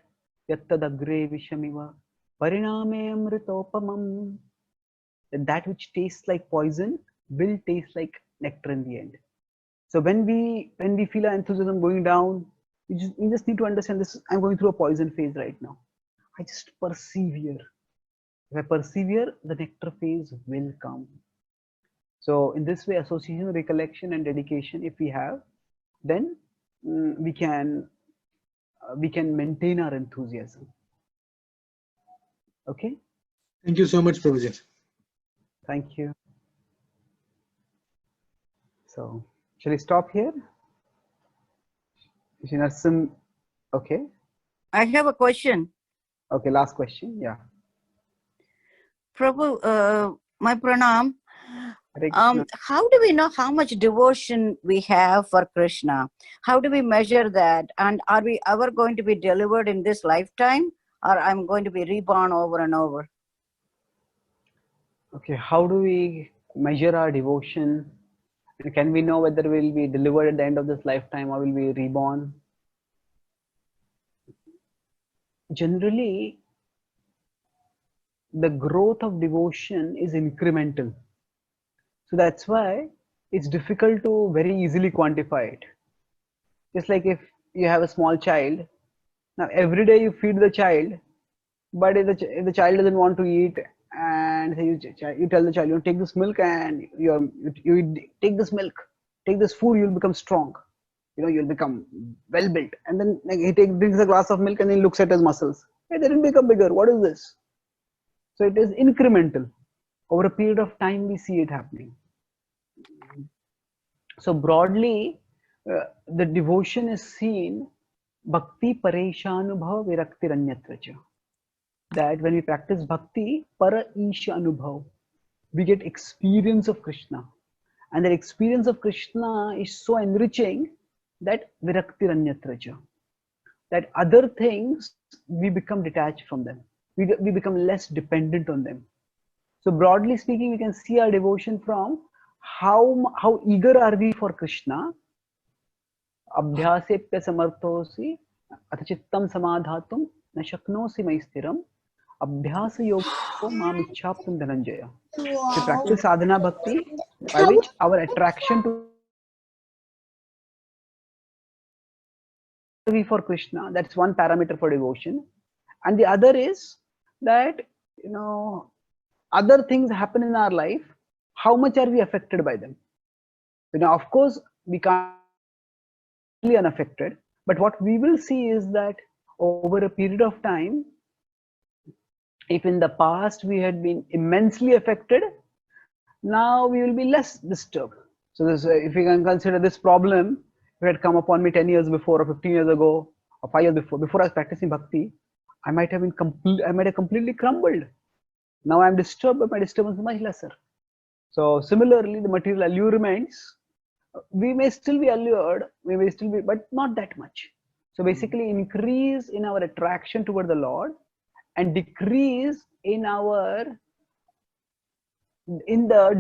yattadagre vishamiva pariname amritopamam, that which tastes like poison will taste like nectar in the end. So when we feel our enthusiasm going down, we just need to understand this. I'm going through a poison phase right now. I just persevere. If I persevere, the nectar phase will come. So in this way, association, recollection, and dedication, if we have, then we can maintain our enthusiasm. Okay. Thank you so much, Prabhuji. Thank you. So shall we stop here? Narasimha. Okay. I have a question. Okay. Last question. Yeah. Prabhu, my pranam. Hare Krishna. How do we know how much devotion we have for Krishna? How do we measure that? And are we ever going to be delivered in this lifetime, or I'm going to be reborn over and over? Okay. How do we measure our devotion? And can we know whether we'll be delivered at the end of this lifetime or will be reborn? Generally, the growth of devotion is incremental. So that's why it's difficult to very easily quantify it. Just like if you have a small child, now every day you feed the child, but if the child doesn't want to eat, and you tell the child, you take this milk and you take this milk, take this food, you'll become strong. You'll become well built. And then he drinks a glass of milk and then looks at his muscles. Hey, they didn't become bigger. What is this? So it is incremental. Over a period of time, we see it happening. So broadly, the devotion is seen bhakti pareshanubhav virakti ranyatracha. That when we practice bhakti, para isha anubhav, we get experience of Krishna. And that experience of Krishna is so enriching that virakti ranyatracha. That other things, we become detached from them. We become less dependent on them. So broadly speaking, we can see our devotion from how eager are we for Krishna. Abhyasepya samarthosi athachittam samadhatum na shaknosi maistiram abhyasa yogo mam ichhaptam dhananjaya. To practice sadhana bhakti, by which our attraction to for Krishna, that's one parameter for devotion. And the other is that other things happen in our life, how much are we affected by them? Of course, we can't be unaffected, but what we will see is that over a period of time, if in the past we had been immensely affected, now we will be less disturbed. So if we can consider this problem, if it had come upon me 10 years before, or 15 years ago, or 5 years before I was practicing bhakti, I might have completely crumbled. Now I'm disturbed, but my disturbance is much lesser. So similarly, the material allurements, we may still be allured, but not that much. So basically, increase in our attraction toward the Lord and decrease in the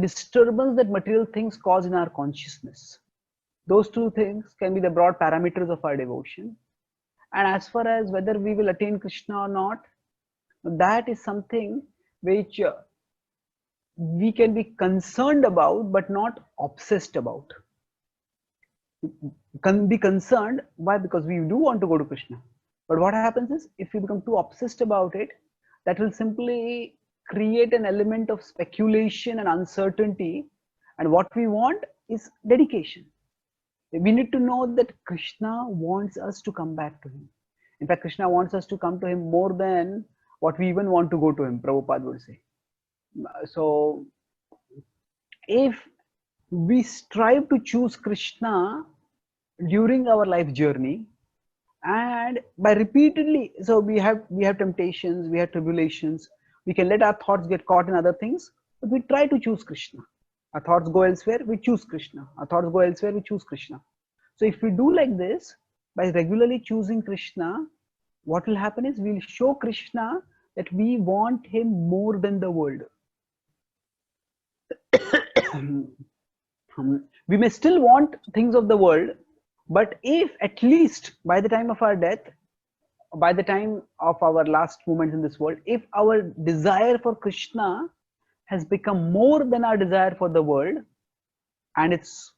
disturbance that material things cause in our consciousness. Those two things can be the broad parameters of our devotion. And as far as whether we will attain Krishna or not, that is something which we can be concerned about, but not obsessed about. Can be concerned. Why? Because we do want to go to Krishna. But what happens is, if we become too obsessed about it, that will simply create an element of speculation and uncertainty. And what we want is dedication. We need to know that Krishna wants us to come back to him. In fact, Krishna wants us to come to him more than what we even want to go to him, Prabhupada would say. So if we strive to choose Krishna during our life journey, and by repeatedly, so we have temptations, we have tribulations, we can let our thoughts get caught in other things, but we try to choose Krishna. Our thoughts go elsewhere, we choose Krishna. Our thoughts go elsewhere, we choose Krishna. So if we do like this, by regularly choosing Krishna, what will happen is we'll show Krishna that we want him more than the world. We may still want things of the world, but if at least by the time of our death, by the time of our last moments in this world, if our desire for Krishna has become more than our desire for the world and its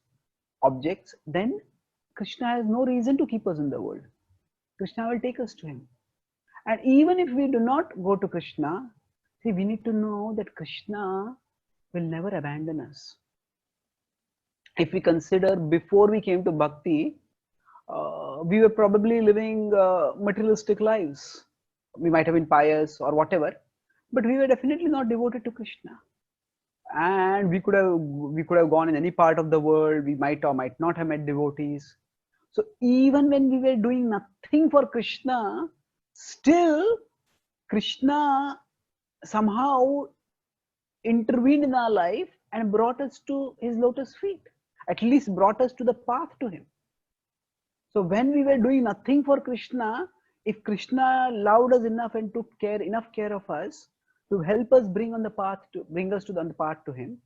objects, then Krishna has no reason to keep us in the world. Krishna will take us to him. And even if we do not go to Krishna, see, we need to know that Krishna will never abandon us. If we consider before we came to bhakti, we were probably living materialistic lives. We might have been pious or whatever, but we were definitely not devoted to Krishna. And we could have gone in any part of the world. We might or might not have met devotees. So even when we were doing nothing for Krishna, still Krishna somehow intervened in our life and brought us to his lotus feet, at least brought us to the path to him. So when we were doing nothing for Krishna, if Krishna loved us enough and took enough care of us to help us bring us on the path to him,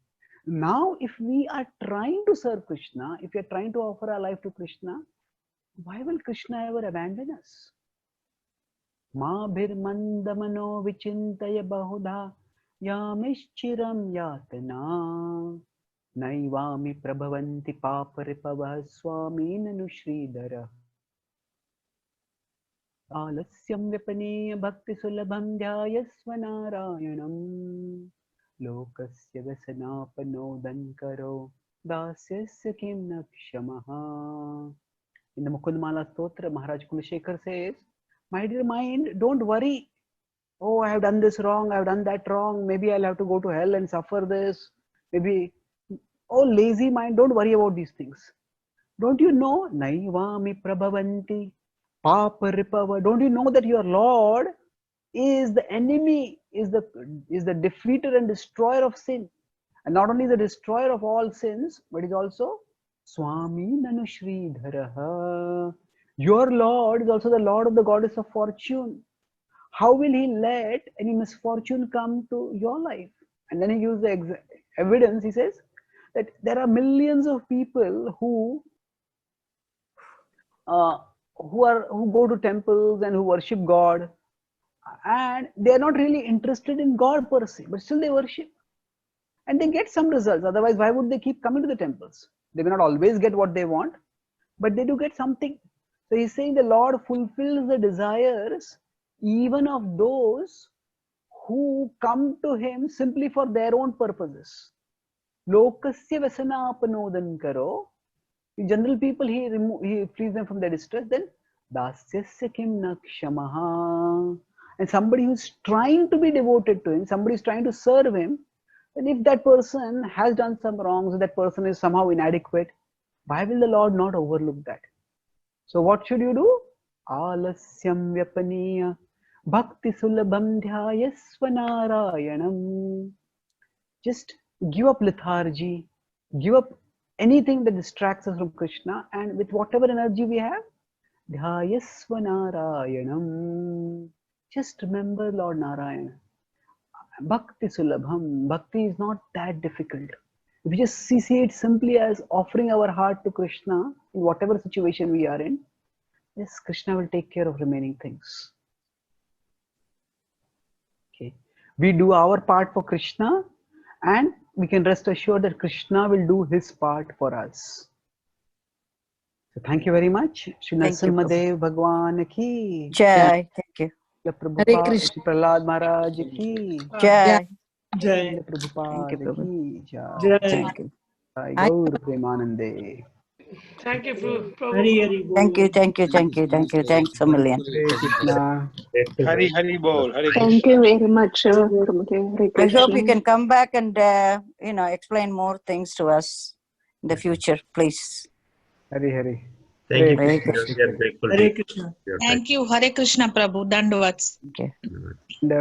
now if we are trying to serve Krishna, if we are trying to offer our life to Krishna, why will Krishna ever abandon us? Ma bhir mandamano vichintaya bahudha yamishchiram yatana naivami prabhavanti paparipavah swami nanu sridhara alasyam vyapaneya bhakti sulabham dhyayasvanarayanam lokasya vasanapanodhankaro dasyasya kim nakshamaha. In the Mukundamala Stotra, Maharaj Kulashekar says, my dear mind, don't worry. Oh, I have done this wrong, I have done that wrong, maybe I'll have to go to hell and suffer this. Maybe, oh, lazy mind, don't worry about these things. Don't you know? Naivami prabhavanti papa ripava. Don't you know that your Lord is the enemy, is the defeater and destroyer of sin? And not only the destroyer of all sins, but is also Swami Nanu Sridharaha. Your Lord is also the Lord of the goddess of fortune. How will he let any misfortune come to your life? And then he gives the evidence. He says that there are millions of people who go to temples and who worship God, and they are not really interested in God per se, but still they worship. And they get some results. Otherwise, why would they keep coming to the temples? They may not always get what they want, but they do get something. So he's saying the Lord fulfills the desires even of those who come to him simply for their own purposes. Lokasya vasanapanodhan karo. In general people, he frees them from their distress. Then dasyasya kim nakshamaha. And somebody who's trying to be devoted to him, somebody who's trying to serve him, and if that person has done some wrongs, that person is somehow inadequate, why will the Lord not overlook that? So what should you do? Alasyam vyapaniya bhakti sulabham dhyayasvanarayanam. Just give up lethargy, give up anything that distracts us from Krishna, and with whatever energy we have, dhyayasvanarayanam. Just remember Lord Narayana. Bhakti sulabham. Bhakti is not that difficult. If we just see it simply as offering our heart to Krishna in whatever situation we are in, yes, Krishna will take care of remaining things. Okay, we do our part for Krishna, and we can rest assured that Krishna will do his part for us. So thank you very much. Shri Narasimha Dev Bhagwan ki Jai. Thank you. Prabhupada, Krishna. Shri Prahlad Maharaj ki Jai. Jai. Prabhupada Thank you, Prabhu. ki jai. Jai. Thank you. Jai Gaur Premanande. Thank you, Prabhu. Hari Hari Thank you. Bol. Thank you. Thank you. Thank you. Thanks a million. Hare Krishna. Hari Hari Bol. Hari Thank Krishna. you very much, Prabhudev. Hare I hope you Krishna. can come back and explain more things to us in the future, please. Hari Hari. Thank you. Hare Krishna. Krishna. We are grateful to Hare you. Krishna. We are Thank you. Hare Krishna, Prabhu. Dandavats. Okay. grateful. And,